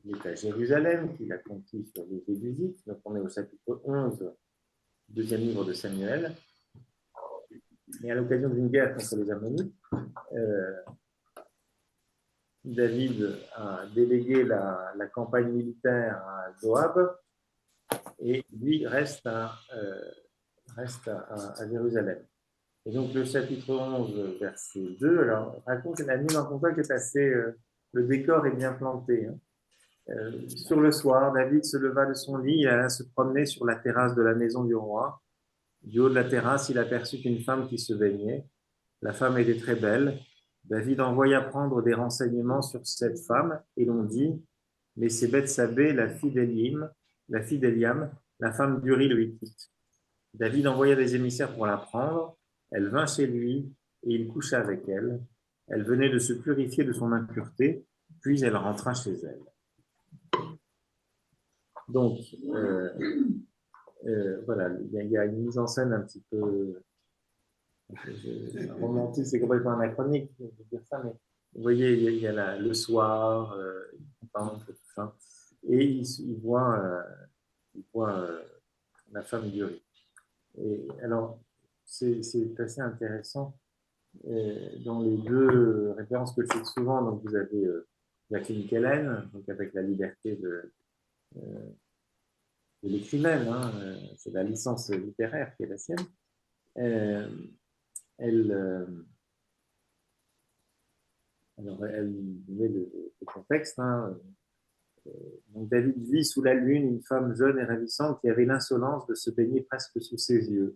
il est à Jérusalem, qu'il a conquis sur les Jébusites. Donc, on est au chapitre 11, deuxième livre de Samuel. Et à l'occasion d'une guerre contre les Ammonites, David a délégué la campagne militaire à Joab et lui reste à Jérusalem. Et donc le chapitre 11, verset 2, alors raconte la mise en contexte est assez, le décor est bien planté. Hein. Sur le soir, David se leva de son lit et alla se promener sur la terrasse de la maison du roi. Du haut de la terrasse, il aperçut une femme qui se baignait. La femme était très belle. David envoya prendre des renseignements sur cette femme et l'on dit, mais c'est Bethsabée, la fille d'Eliam, la femme d'Uri le Hittite. David envoya des émissaires pour la prendre. Elle vint chez lui et il coucha avec elle. Elle venait de se purifier de son impureté, puis elle rentra chez elle. Donc, voilà, il y a une mise en scène un petit peu romantique, c'est complètement anachronique de dire ça, mais vous voyez, il y a le soir, il parle un peu de tout ça, et il voit la femme d'Uri. Et alors, c'est assez intéressant. Dans les deux références que je cite souvent, donc vous avez Jacqueline Kellen, donc avec la liberté de l'écrivaine, hein, c'est la licence littéraire qui est la sienne. Elle met le contexte. Hein, donc David vit sous la lune une femme jeune et ravissante qui avait l'insolence de se baigner presque sous ses yeux.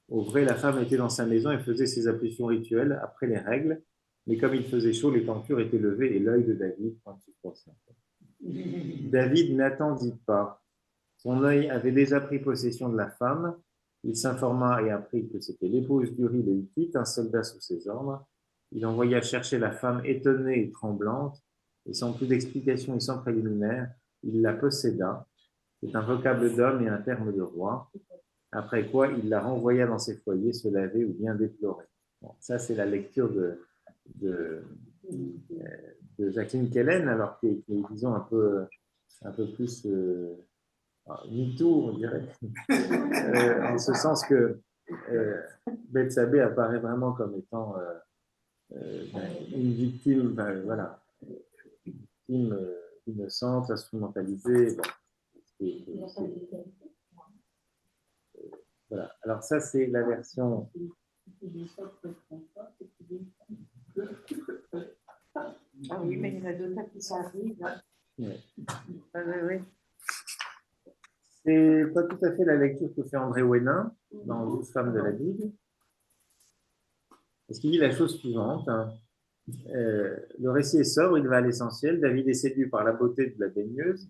Au vrai, la femme était dans sa maison et faisait ses ablutions rituelles après les règles, mais comme il faisait chaud, les tentures étaient levées et l'œil de David pointit. David n'attendit pas. Son œil avait déjà pris possession de la femme. Il s'informa et apprit que c'était l'épouse d'Uri le Hittite, un soldat sous ses ordres. Il envoya chercher la femme étonnée et tremblante, et sans plus d'explication et sans préliminaire, il la posséda. C'est un vocable d'homme et un terme de roi. Après quoi, il la renvoya dans ses foyers se laver ou bien déplorer. Bon, ça, c'est la lecture de Jacqueline Kellen, alors qui est, disons, un peu plus MeToo, on dirait, en ce sens que Bethsabée apparaît vraiment comme étant une victime, voilà, une victime innocente, instrumentalisée. Bon, voilà. Alors ça, c'est la version.
Ah oui, mais il y en a d'autres qui s'arrivent. Hein.
Ouais.
Oui.
C'est pas tout à fait la lecture que fait André Hénin dans 12 femmes de la Bible. Parce qu'il dit la chose suivante. Hein. Le récit est sobre, il va à l'essentiel. David est séduit par la beauté de la baigneuse.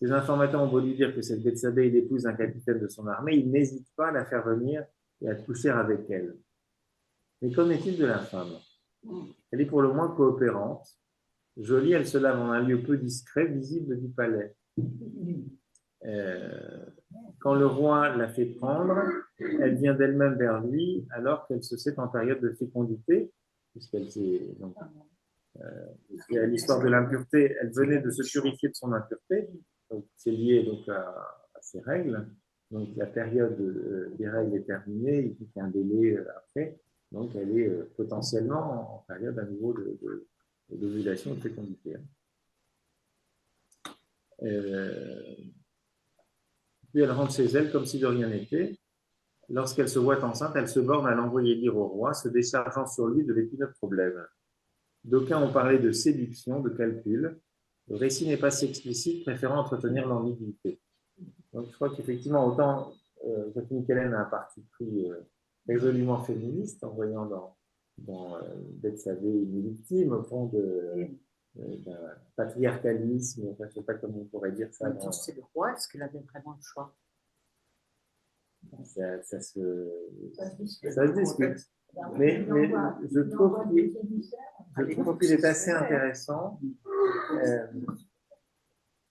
Ses informateurs ont beau lui dire que cette Bethsabée est l'épouse d'un capitaine de son armée, il n'hésite pas à la faire venir et à coucher avec elle. Mais qu'en est-il de la femme? Elle est pour le moins coopérante. Jolie, elle se lave en un lieu peu discret, visible du palais. Quand le roi la fait prendre, elle vient d'elle-même vers lui alors qu'elle se sait en période de fécondité, puisqu'elle s'est... il y a l'histoire de l'impureté, elle venait de se purifier de son impureté, donc c'est lié donc à ses règles. Donc la période des règles est terminée, il y a un délai après, donc elle est potentiellement en période à nouveau d'ovulation et de fécondité. Puis elle rentre chez elle comme si de rien n'était. Lorsqu'elle se voit enceinte, elle se borne à l'envoyer dire au roi, se déchargeant sur lui de l'épineux problème. D'aucuns ont parlé de séduction, de calcul. Le récit n'est pas si explicite, préférant entretenir l'ambiguïté. Donc je crois qu'effectivement, autant Jacqueline Kellen a un parti pris résolument féministe, en voyant dans Bethsabée une victime, au fond d'un patriarcalisme, enfin, je ne sais pas comment on pourrait dire ça.
C'est le roi, est-ce qu'il avait vraiment le choix?
Ça se discute. Mais je trouve qu'il est assez intéressant.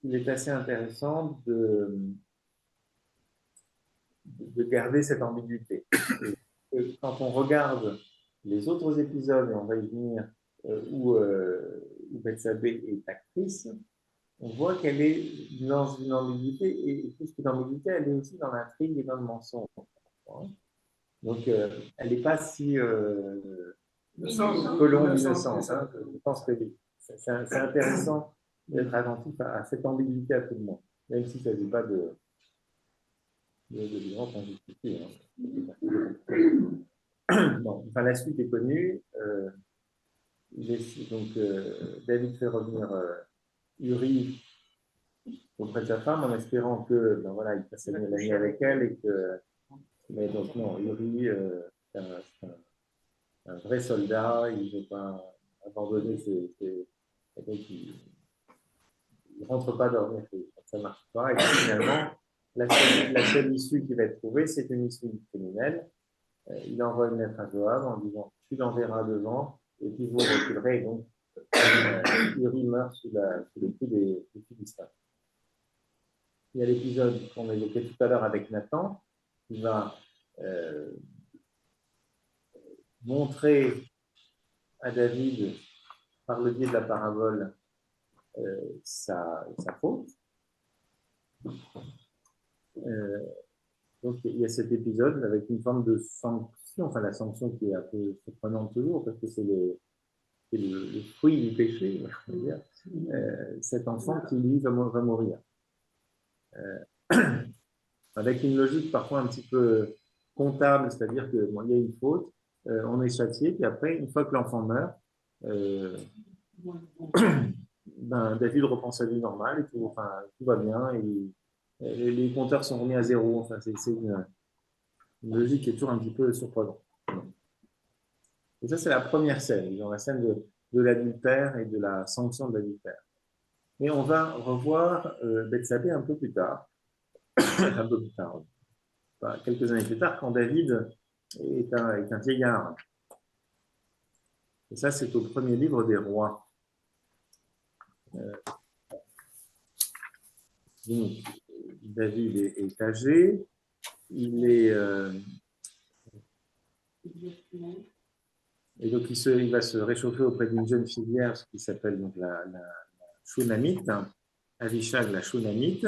Il est assez intéressant de garder cette ambiguïté. Et quand on regarde les autres épisodes, et on va y venir, où Bethsabée est actrice, on voit qu'elle est dans une ambiguïté, et plus que l'ambiguïté, elle est aussi dans l'intrigue et dans le mensonge. Donc, elle n'est pas si colombe innocente. Hein. Je pense que c'est intéressant d'être attentif à cette ambiguïté à tout le monde, même s'il ne s'agit pas de vivre injustifiée. Hein. Bon, enfin, la suite est connue. Donc, David fait revenir Uri auprès de sa femme en espérant que, ben voilà, il passe la nuit avec elle et que. Mais donc, non, Uri, c'est un vrai soldat, il ne veut pas abandonner donc il ne rentre pas dormir, ça ne marche pas. Et finalement, la seule issue qui va être trouvée, c'est une issue criminelle. Il envoie une lettre à Joab en disant tu l'enverras devant et puis vous reculerez. Et donc, Uri meurt sous le coup des Philistins. Il y a l'épisode qu'on évoquait tout à l'heure avec Nathan, qui va montrer à David, par le biais de la parabole, sa faute. donc il y a cet épisode avec une forme de sanction, enfin la sanction qui est un peu surprenante toujours, parce que c'est le fruit du péché, on va dire. Cet enfant qui, lui, va mourir. Avec une logique parfois un petit peu comptable, c'est-à-dire qu'il y a une faute, on est châtié, puis après, une fois que l'enfant meurt, David reprend sa vie normale et tout va bien, et les compteurs sont remis à zéro. Enfin, c'est une logique qui est toujours un petit peu surprenante. Et ça, c'est la première scène, dans la scène de l'adultère et de la sanction de l'adultère. Mais on va revoir Bethsabée un peu plus tard, quelques années plus tard, quand David est un vieillard. Et ça, c'est au premier livre des rois. Donc, David est âgé, et donc il va se réchauffer auprès d'une jeune fille vierge qui s'appelle donc la Shunamite, Avishag la Shunamite,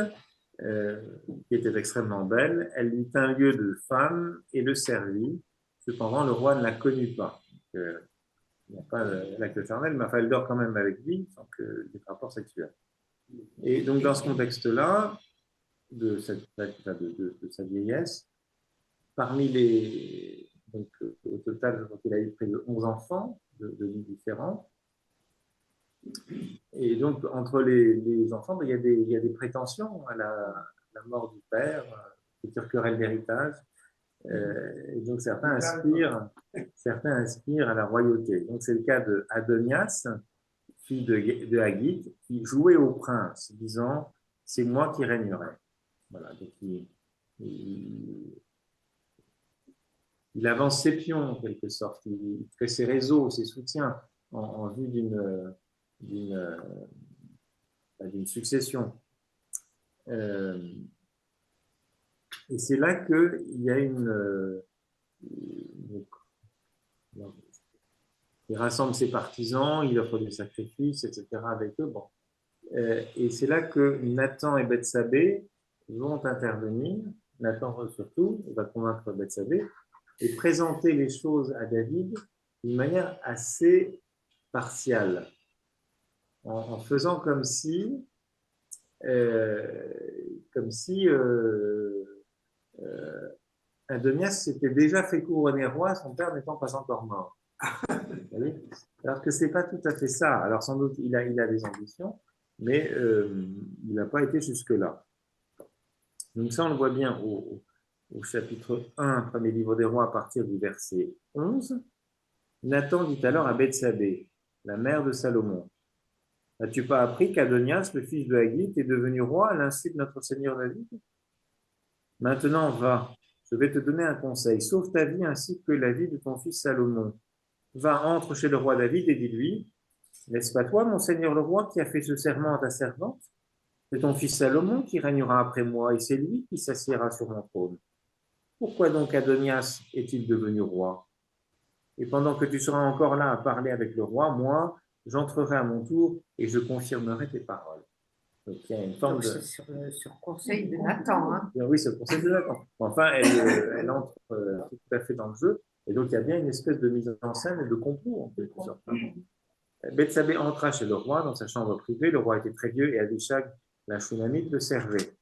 qui était extrêmement belle. Elle lui tint lieu de femme et le servit. Cependant, le roi ne la connut pas. Donc, il n'y a pas l'acte charnel, mais enfin, elle dort quand même avec lui, sans que des rapports sexuels. Et donc, dans ce contexte-là, de sa vieillesse, parmi les... Donc, au total, je crois qu'il a eu près de 11 enfants de vies différentes. Et donc, entre les enfants, il y a des prétentions à la mort du père, des querelles d'héritage. Et donc, certains aspirent à la royauté. Donc, c'est le cas de Adonias, fille de Haggith, qui jouait au prince, disant « c'est moi qui régnerai ». Voilà, donc il avance ses pions, en quelque sorte. Il fait ses réseaux, ses soutiens en vue d'une succession. Et c'est là qu'il y a il rassemble ses partisans, il offre des sacrifices, etc. avec eux. Bon. Et c'est là que Nathan et Bethsabée vont intervenir. Nathan, surtout, va convaincre Bethsabée et présenter les choses à David d'une manière assez partiale, en faisant comme si Adonias s'était déjà fait couronner roi, son père n'étant pas encore mort. Alors que ce n'est pas tout à fait ça. Alors sans doute il a des ambitions, mais il n'a pas été jusque-là. Donc ça, on le voit bien au chapitre 1, premier livre des rois, à partir du verset 11. Nathan dit alors à Bethsabée, la mère de Salomon, « N'as-tu pas appris qu'Adonias, le fils de Haggith, est devenu roi à l'insu de notre Seigneur David? Maintenant, va, je vais te donner un conseil. Sauve ta vie ainsi que la vie de ton fils Salomon. Va, entre chez le roi David et dis-lui, n'est-ce pas toi, mon Seigneur le roi, qui a fait ce serment à ta servante? C'est ton fils Salomon qui régnera après moi, et c'est lui qui s'assiera sur mon trône. Pourquoi donc Adonias est-il devenu roi? Et pendant que tu seras encore là à parler avec le roi, moi, j'entrerai à mon tour et je confirmerai tes paroles. » Donc, il y a une forme de...
sur conseil de Nathan. Hein.
Oui, c'est le conseil de Nathan. Enfin, elle entre tout à fait dans le jeu. Et donc, il y a bien une espèce de mise en scène et de complot, en quelque sorte. Bethsabée entra chez le roi dans sa chambre privée. Le roi était très vieux et Abishag, la Shunamite, le servait.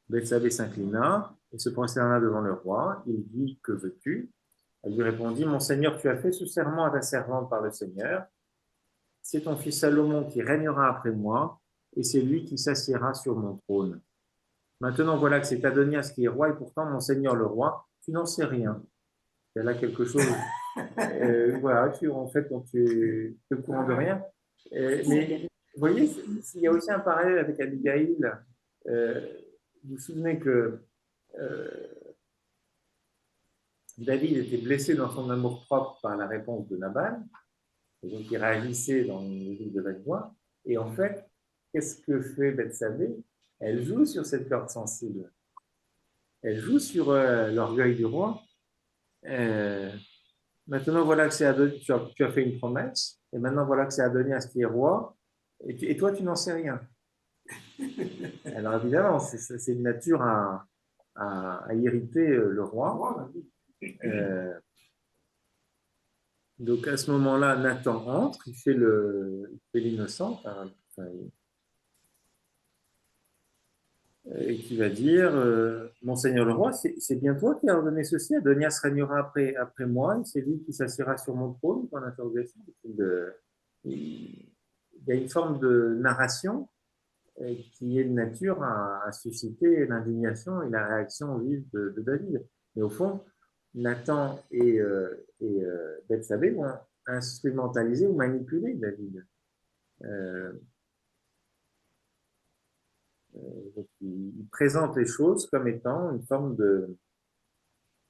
Bethsabée s'inclina et se prosterna devant le roi. Il dit, « Que veux-tu » Elle lui répondit, « Mon Seigneur, tu as fait ce serment à ta servante par le Seigneur. C'est ton fils Salomon qui régnera après moi, et c'est lui qui s'assiera sur mon trône. Maintenant, voilà que c'est Adonias qui est roi, et pourtant, mon Seigneur le roi, tu n'en sais rien. » Il y a là quelque chose... voilà, en fait, tu es au courant de rien. Mais vous voyez, il y a aussi un parallèle avec Abigail. Vous vous souvenez que David était blessé dans son amour-propre par la réponse de Nabal, et donc il réagissait dans le livre de Vague-Voix. Et en fait, qu'est-ce que fait Bethsabée? Elle joue sur cette corde sensible. Elle joue sur l'orgueil du roi. Maintenant, voilà que c'est tu as fait une promesse, et maintenant voilà que c'est Adonias qui est roi, et toi, tu n'en sais rien. Alors évidemment, c'est une nature à à hériter le roi. Donc à ce moment-là, Nathan entre, il fait l'innocent, et qui va dire Monseigneur le roi, c'est bien toi qui as ordonné ceci, Adonias régnera après moi, et c'est lui qui s'assiera sur mon trône, point d'interrogation. Il y a une forme de narration qui est de nature à susciter l'indignation et la réaction vive de David. Mais au fond, Nathan et Bethsabée vont instrumentaliser ou manipuler David. Donc, ils présentent les choses comme étant une forme de...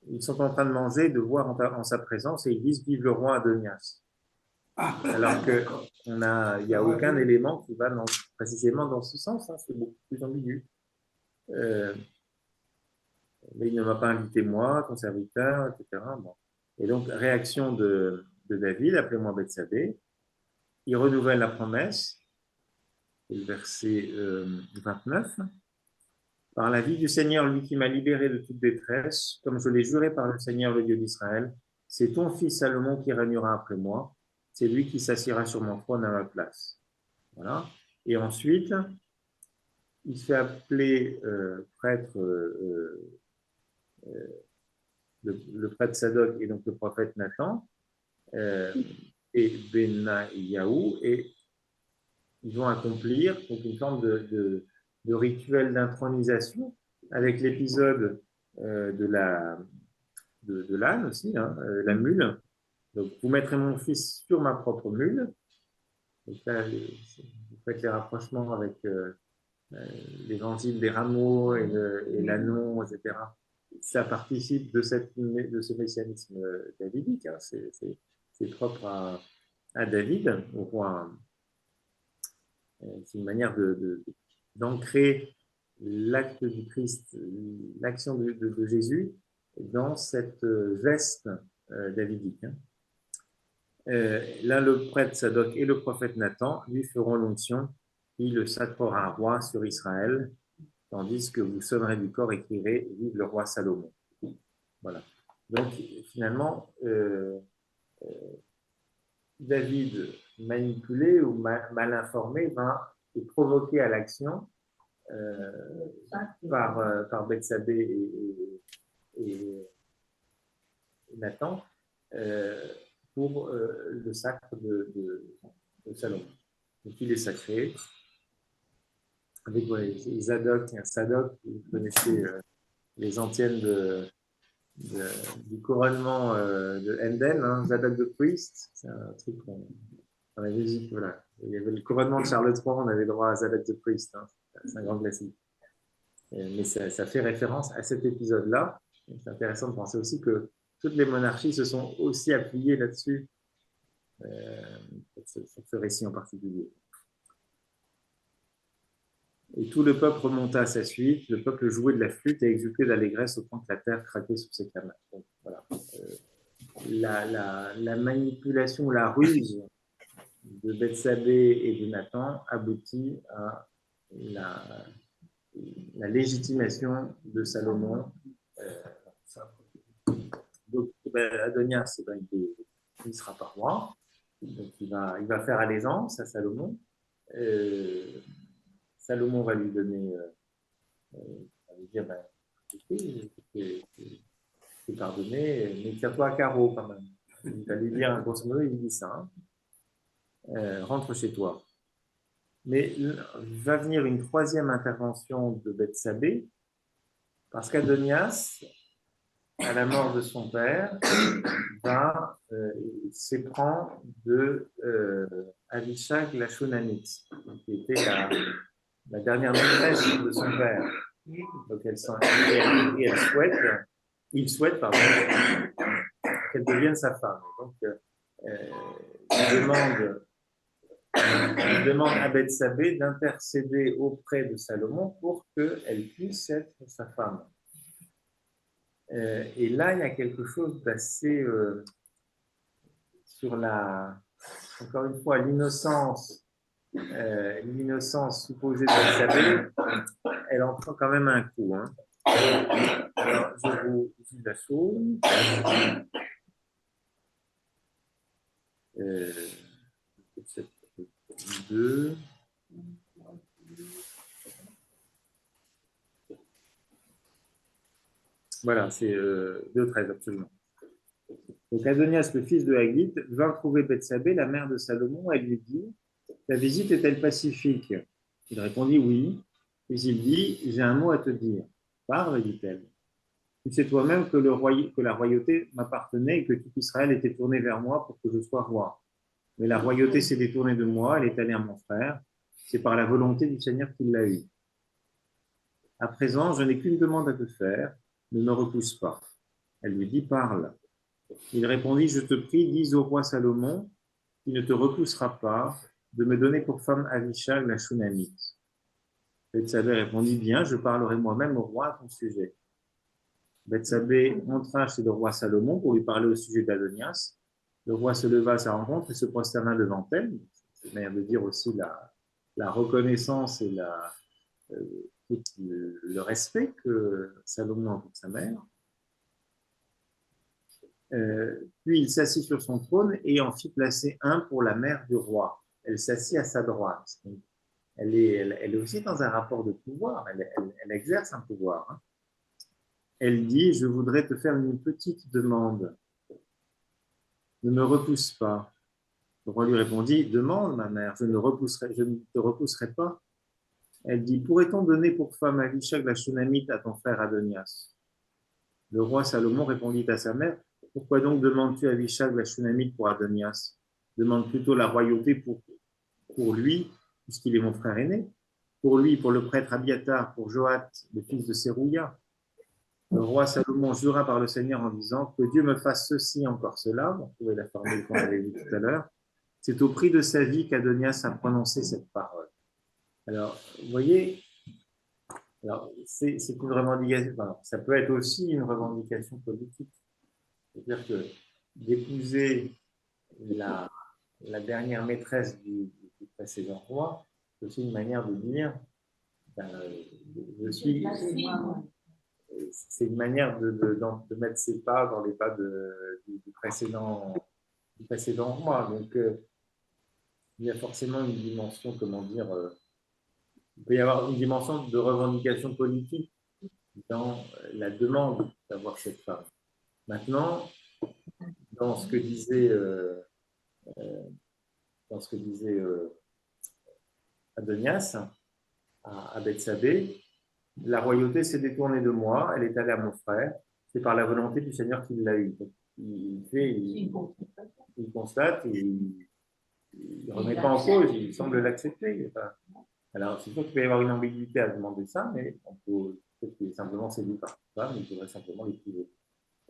Ils sont en train de manger et de boire en sa présence et ils disent « Vive le roi Adonias ». Alors qu'il n'y a aucun élément qui va précisément dans ce sens, hein, c'est beaucoup plus ambigu. Mais il ne m'a pas invité moi, ton serviteur, etc. Bon. Et donc, réaction de David, appelez-moi Bethsabée. Il renouvelle la promesse, le verset 29. Par la vie du Seigneur, lui qui m'a libéré de toute détresse, comme je l'ai juré par le Seigneur, le Dieu d'Israël, c'est ton fils Salomon qui régnera après moi. C'est lui qui s'assiera sur mon trône à ma place. Voilà. Et ensuite, il se fait appeler prêtre, le prêtre Sadoc et donc le prophète Nathan et Benayahu, et ils vont accomplir donc une forme de rituel d'intronisation avec l'épisode de l'âne aussi, hein, la mule. Donc, vous mettrez mon fils sur ma propre mule. Donc là, vous faites les rapprochements avec l'évangile des rameaux et l'ânon, etc. Ça participe de ce messianisme davidique. Hein. C'est propre à David, au roi. C'est une manière d'ancrer l'acte du Christ, l'action de Jésus dans cette veste davidique. Hein. Là, le prêtre Sadoc et le prophète Nathan lui feront l'onction, il le sacrera roi sur Israël, tandis que vous sonnerez du corps et crierez « Vive le roi Salomon ». Voilà. Donc, finalement, David, manipulé ou mal informé, va provoquer à l'action par Bethsabée et Nathan pour le sacre de Salomon. Donc, il est sacré avec Zadok, un Sadoc, vous connaissez les antiennes du couronnement de Handel, hein, Zadok the Priest, c'est un truc dans la musique, voilà. Il y avait le couronnement de Charles III, on avait droit à Zadok the Priest, hein, c'est un grand classique. Mais ça fait référence à cet épisode-là. C'est intéressant de penser aussi que toutes les monarchies se sont aussi appuyées là-dessus, sur ce récit en particulier. Et tout le peuple remonta à sa suite, le peuple jouait de la flûte et exultait d'allégresse au point que la terre craquait sous ses clameurs. Donc, voilà. La manipulation, la ruse de Bethsabée et de Nathan aboutit à la légitimation de Salomon. Donc, Adonias, il ne sera pas roi, donc il va faire allégeance à Salomon. Salomon va lui donner, va lui dire, c'est pardonné, mais tiens-toi à carreau quand même. Il va lui dire, grosso modo, il dit ça, hein. Rentre chez toi. Mais va venir une troisième intervention de Bethsabée, parce qu'Adonias, à la mort de son père, s'éprend de Avishag la Shunamite, qui était la dernière maîtresse de son père. Donc il souhaite qu'elle devienne sa femme. Donc il demande à Bethsabée d'intercéder auprès de Salomon pour qu'elle puisse être sa femme. Et là, il y a quelque chose d'assez sur encore une fois, l'innocence supposée de Bethsabée, elle en prend quand même un coup. Hein. Alors, je vous dis la chose. Deux. Voilà, c'est 2:13, absolument. Donc Adonias, le fils de Haggith, vint trouver Bethsabée, la mère de Salomon, et lui dit, ta visite est-elle pacifique? Il répondit oui. Puis il dit, j'ai un mot à te dire. Parle, dit-elle. Tu sais toi-même que la royauté m'appartenait et que tout Israël était tourné vers moi pour que je sois roi. Mais la royauté s'est détournée de moi, elle est allée à mon frère. C'est par la volonté du Seigneur qu'il l'a eue. À présent, je n'ai qu'une demande à te faire. Ne me repousse pas. Elle lui dit, parle. Il répondit, je te prie, dis au roi Salomon qu'il ne te repoussera pas de me donner pour femme Avishag la Shunamite. Bethsabée répondit, bien, je parlerai moi-même au roi à ton sujet. Bethsabée entra chez le roi Salomon pour lui parler au sujet d'Adonias. Le roi se leva à sa rencontre et se prosterna devant elle. C'est une manière de dire aussi la reconnaissance et le respect que Salomon a pour sa mère. Puis il s'assit sur son trône et en fit placer un pour la mère du roi. Elle s'assit à sa droite. Elle est aussi dans un rapport de pouvoir. Elle exerce un pouvoir. Hein. Elle dit, je voudrais te faire une petite demande. Ne me repousse pas. Le roi lui répondit, demande ma mère, je ne te repousserai pas. Elle dit, pourrait-on donner pour femme Avishag la Shunamite à ton frère Adonias? Le roi Salomon répondit à sa mère, pourquoi donc demandes-tu Avishag la Shunamite pour Adonias? Demande plutôt la royauté pour lui, puisqu'il est mon frère aîné. Pour lui, pour le prêtre Abiatar, pour Joat, le fils de Sérouia. Le roi Salomon jura par le Seigneur en disant que Dieu me fasse ceci, encore cela. On trouvait la formule qu'on avait vue tout à l'heure. C'est au prix de sa vie qu'Adonias a prononcé cette parole. Alors, vous voyez, c'est une revendication. Enfin, ça peut être aussi une revendication politique. C'est-à-dire que d'épouser la dernière maîtresse du précédent roi, c'est aussi une manière de dire je suis. C'est une manière de mettre ses pas dans les pas du précédent roi. Donc, il y a forcément une dimension, comment dire, il peut y avoir une dimension de revendication politique dans la demande d'avoir cette femme. Maintenant, dans ce que disait Adonias à Bethsabée, la royauté s'est détournée de moi, elle est allée à mon frère, c'est par la volonté du Seigneur qu'il l'a eue. Il constate, il ne remet pas en cause, il semble l'accepter. Enfin, alors, c'est sûr qu'il peut y avoir une ambiguïté à demander ça, mais on peut peut-être qu'il est simplement séduit par ça, mais il devrait simplement l'épouser.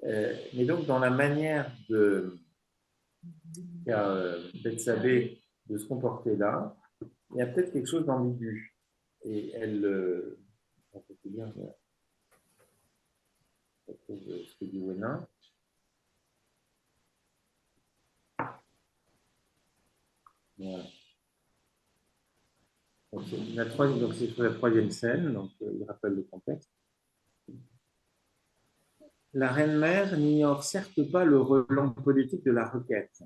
Mais donc, dans la manière qu'a Bethsabée de se comporter là, il y a peut-être quelque chose d'ambigu. Et elle, on peut dire, ce que dit Wena. Voilà. Donc, c'est sur la troisième scène, donc il rappelle le contexte. La reine-mère n'ignore certes pas le relent politique de la requête.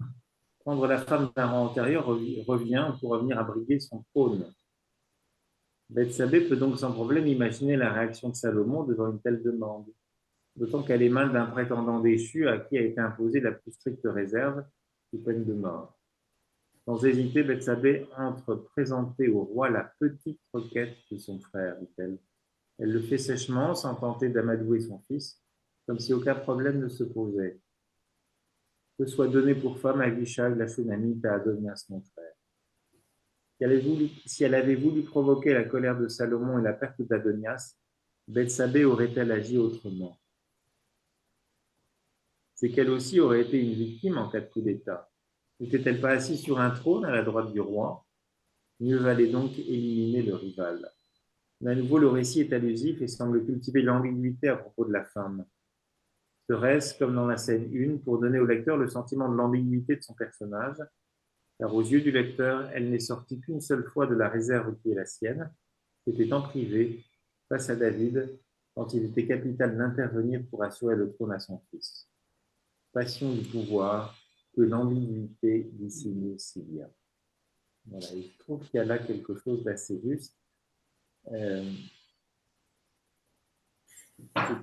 Prendre la femme d'un rang antérieur revient pour revenir à briguer son trône. Bethsabée peut donc sans problème imaginer la réaction de Salomon devant une telle demande, d'autant qu'elle émane d'un prétendant déchu à qui a été imposée la plus stricte réserve, sous peine de mort. Sans hésiter, Bethsabée entre présenter au roi la petite requête de son frère, dit-elle. Elle le fait sèchement, sans tenter d'amadouer son fils, comme si aucun problème ne se posait. Que soit donné pour femme Avishag la Shunamite à Adonias mon frère. Si elle avait voulu provoquer la colère de Salomon et la perte d'Adonias, Bethsabée aurait-elle agi autrement? C'est qu'elle aussi aurait été une victime en cas de coup d'État. N'était-elle pas assise sur un trône à la droite du roi? Mieux valait donc éliminer le rival. Mais à nouveau, le récit est allusif et semble cultiver l'ambiguïté à propos de la femme. Serait-ce, comme dans la scène 1, pour donner au lecteur le sentiment de l'ambiguïté de son personnage, car aux yeux du lecteur, elle n'est sortie qu'une seule fois de la réserve qui est la sienne, c'était en privé, face à David, quand il était capital d'intervenir pour assurer le trône à son fils. Passion du pouvoir, que l'ambiguïté dissimule si bien. Voilà, et je trouve qu'il y a là quelque chose d'assez juste.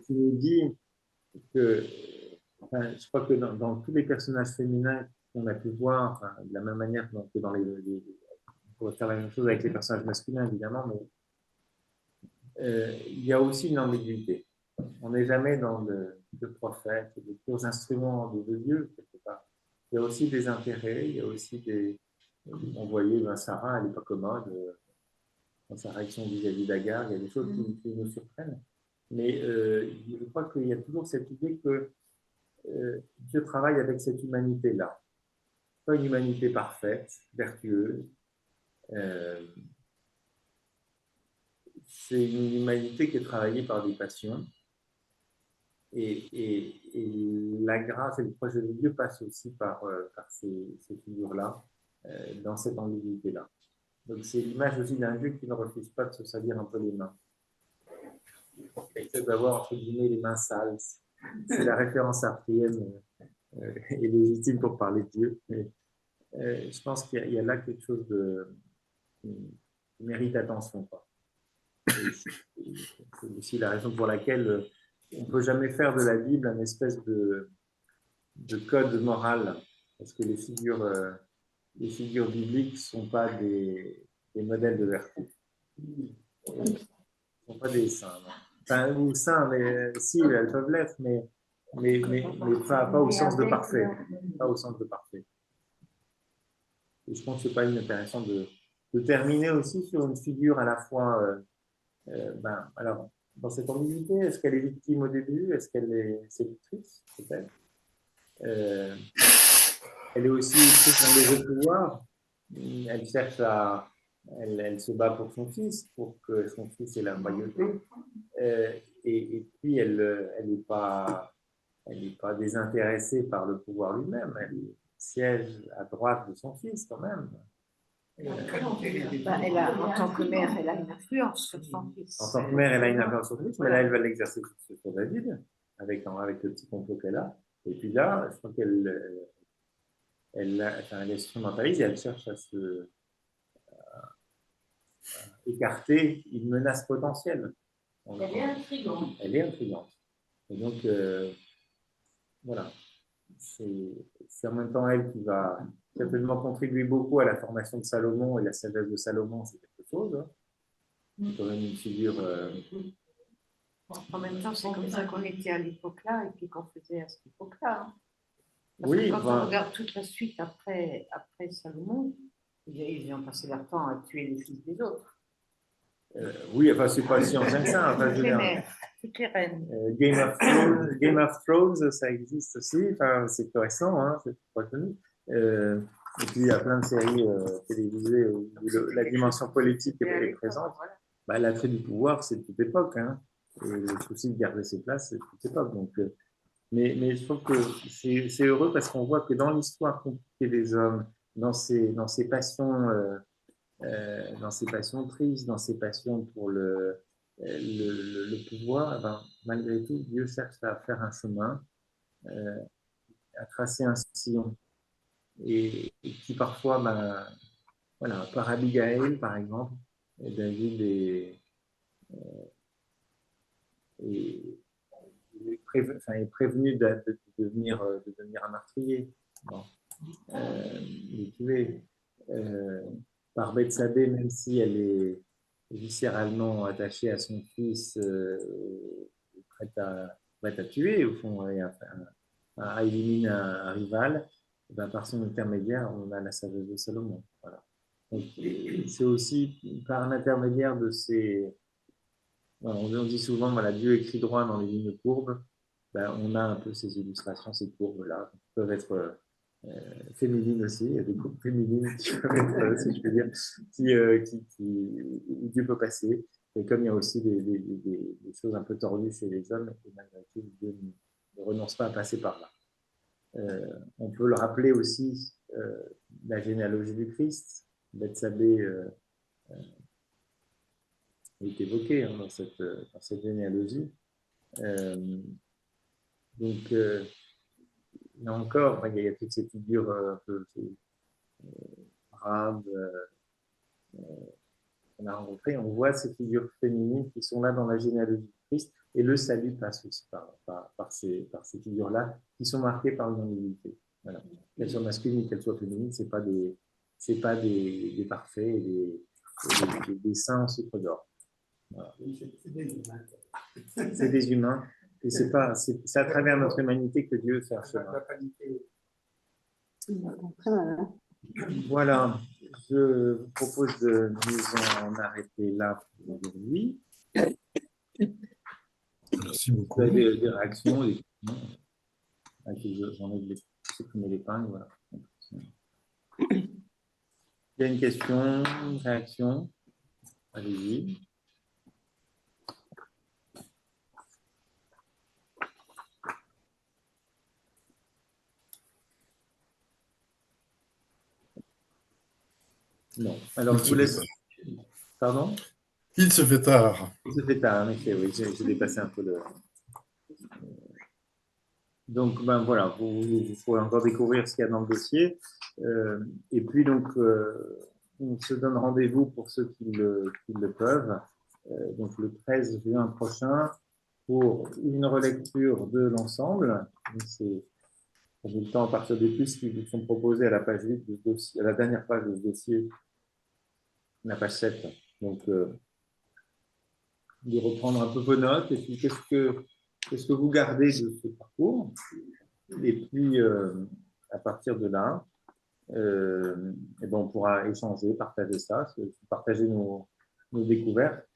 Tu nous dis que, enfin, je crois que dans tous les personnages féminins qu'on a pu voir, enfin, de la même manière que dans on pourrait faire la même chose avec les personnages masculins, évidemment, mais il y a aussi une ambiguïté. On n'est jamais dans le prophète, des purs instruments de Dieu, quelque part. Il y a aussi des intérêts, il y a aussi des... On voyait Sarah, elle n'est pas commode dans sa réaction vis-à-vis d'Agar, il y a des choses qui nous surprennent. Mais je crois qu'il y a toujours cette idée que Dieu travaille avec cette humanité-là. Pas une humanité parfaite, vertueuse. C'est une humanité qui est travaillée par des passions. Et la grâce et le projet de Dieu passent aussi par ces figures-là, dans cette ambiguïté-là. Donc c'est l'image aussi d'un Dieu qui ne refuse pas de se salir un peu les mains. Et d'avoir, entre guillemets, les mains sales. C'est la référence archéenne est légitime pour parler de Dieu. Mais, je pense qu'il y a là quelque chose qui mérite attention, quoi. C'est aussi la raison pour laquelle on ne peut jamais faire de la Bible une espèce de code moral, parce que les figures bibliques ne sont pas des modèles de vertu. Ne sont pas des saints. Enfin, ou saints, mais si, elles peuvent l'être, mais pas au sens de parfait. Pas au sens de parfait. Et je pense que ce n'est pas inintéressant de terminer aussi sur une figure à la fois... alors, dans cette ambiguïté, est-ce qu'elle est victime au début? Est-ce qu'elle est séductrice? Peut-être. Elle est aussi prise dans les jeux de pouvoir. Elle cherche elle se bat pour son fils, pour que son fils ait la royauté. Et puis, elle n'est pas désintéressée par le pouvoir lui-même. Elle siège à droite de son fils, quand même.
En tant que mère, elle a une influence sur son fils.
En tant que mère, elle a une influence sur son fils, mais là, elle va l'exercer sur David, avec le petit complot qu'elle a. Et puis là, je crois qu'elle instrumentalise et elle cherche à écarter une menace potentielle.
Elle est intrigante.
Elle est intrigante. Et donc, voilà. C'est en même temps elle qui va certainement contribuer beaucoup à la formation de Salomon, et la sagesse de Salomon, c'est quelque chose. Hein. C'est quand même une figure...
En même temps, c'est comme ça qu'on était à l'époque-là et puis qu'on faisait à cette époque-là. Hein.
Oui,
quand on regarde toute la suite après Salomon, ils ont passé leur temps à tuer les fils des autres.
Oui, enfin, c'est pas si ancien que ça. Enfin,
toutes les reines.
Game of Thrones, ça existe aussi. Enfin, c'est plus récent, hein, c'est pas connu. Et puis, il y a plein de séries télévisées où la dimension politique est présente. Bah, l'attrait du pouvoir, c'est de toute époque. Hein. Et le souci de garder ses places, c'est de toute époque. Donc, mais je trouve que c'est heureux parce qu'on voit que dans l'histoire compliquée des hommes, dans ces passions... dans ses passions tristes, dans ses passions pour le pouvoir, ben, malgré tout, Dieu cherche à faire un chemin, à tracer un sillon. Et qui parfois, ben, voilà, par Abigail, par exemple, David est prévenu de devenir un meurtrier, bon. Il est tué. Par Bethsabée, même si elle est viscéralement attachée à son fils, prête à tuer, au fond, et à éliminer un rival, ben, par son intermédiaire, on a la sagesse de Salomon. Voilà. C'est aussi par l'intermédiaire de ces... On dit souvent, voilà, Dieu écrit droit dans les lignes courbes. Ben, on a un peu ces illustrations, ces courbes-là, qui peuvent être... féminine aussi, il y a des groupes féminines qui peuvent être, si je peux dire, où Dieu peut passer. Et comme il y a aussi des choses un peu tordues chez les hommes, et malgré tout, Dieu ne renonce pas à passer par là. On peut le rappeler aussi, la généalogie du Christ. Bethsabée est évoqué dans cette généalogie. Donc, là encore, il y a toutes ces figures un peu arabes qu'on a rencontrées. On voit ces figures féminines qui sont là dans la généalogie du Christ, et le salut passe aussi par ces figures-là qui sont marquées par une humilité. Voilà. Qu'elles soient masculines, qu'elles soient féminines, c'est pas des parfaits et des saints en sucre d'or. Voilà.
C'est des humains.
C'est des humains, et c'est à travers notre humanité que Dieu fait un chemin.
La qualité.
Voilà, je vous propose de nous en arrêter là pour aujourd'hui.
Merci beaucoup.
Vous avez des réactions, des questions. J'en ai supprimé l'épingle, voilà. Il y a une question, une réaction? Allez-y. Non. Alors, je vous laisse. Pardon?
Il se fait tard.
Il se fait tard, en effet, oui. J'ai dépassé un peu le. Donc, ben voilà, vous pourrez encore découvrir ce qu'il y a dans le dossier. Et puis, donc, on se donne rendez-vous pour ceux qui le peuvent. Donc, le 13 juin prochain, pour une relecture de l'ensemble. C'est le temps à partir des pistes qui vous sont proposées à la page 8 du dossier, à la dernière page du dossier, la page 7. Donc, de reprendre un peu vos notes et puis qu'est-ce que vous gardez de ce parcours. Et puis, à partir de là, et ben on pourra échanger, partager ça, partager nos découvertes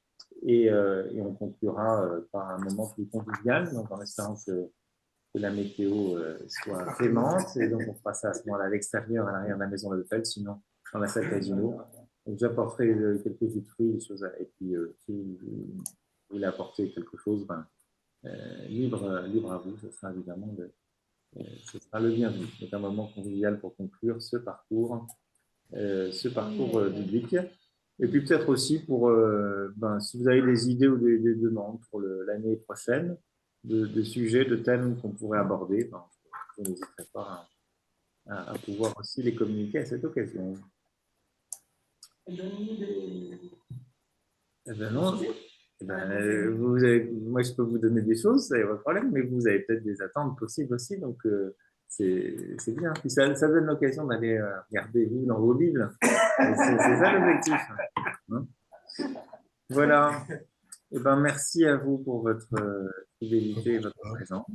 et on conclura par un moment plus convivial, donc en espérant que la météo soit clémente, et donc on fera ça à ce moment-là à l'extérieur, à l'arrière de la maison de l'hôtel, sinon dans la salle casino. Donc j'apporterai quelques jus de fruits, des choses, et puis si vous voulez apporter quelque chose, ben, libre à vous, ce sera évidemment le bienvenu. C'est un moment convivial pour conclure ce parcours biblique. Et puis peut-être aussi pour, si vous avez des idées ou des demandes pour l'année prochaine, de sujets, de thèmes qu'on pourrait aborder, je n'hésiterai pas à pouvoir aussi les communiquer à cette occasion. Non. Moi, je peux vous donner des choses, ça n'y a pas de problème, mais vous avez peut-être des attentes possibles aussi, donc c'est bien. Puis ça donne l'occasion d'aller regarder vous dans vos Bibles. C'est ça l'objectif. Hein? Voilà. Eh ben, merci à vous pour votre fidélité et votre présence.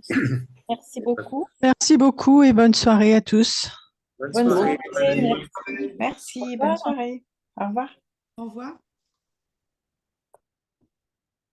Merci beaucoup.
Merci beaucoup et bonne soirée à tous.
Bonne
Bonne
soirée.
soirée.
Merci, bonne soirée. Au revoir.
Au revoir.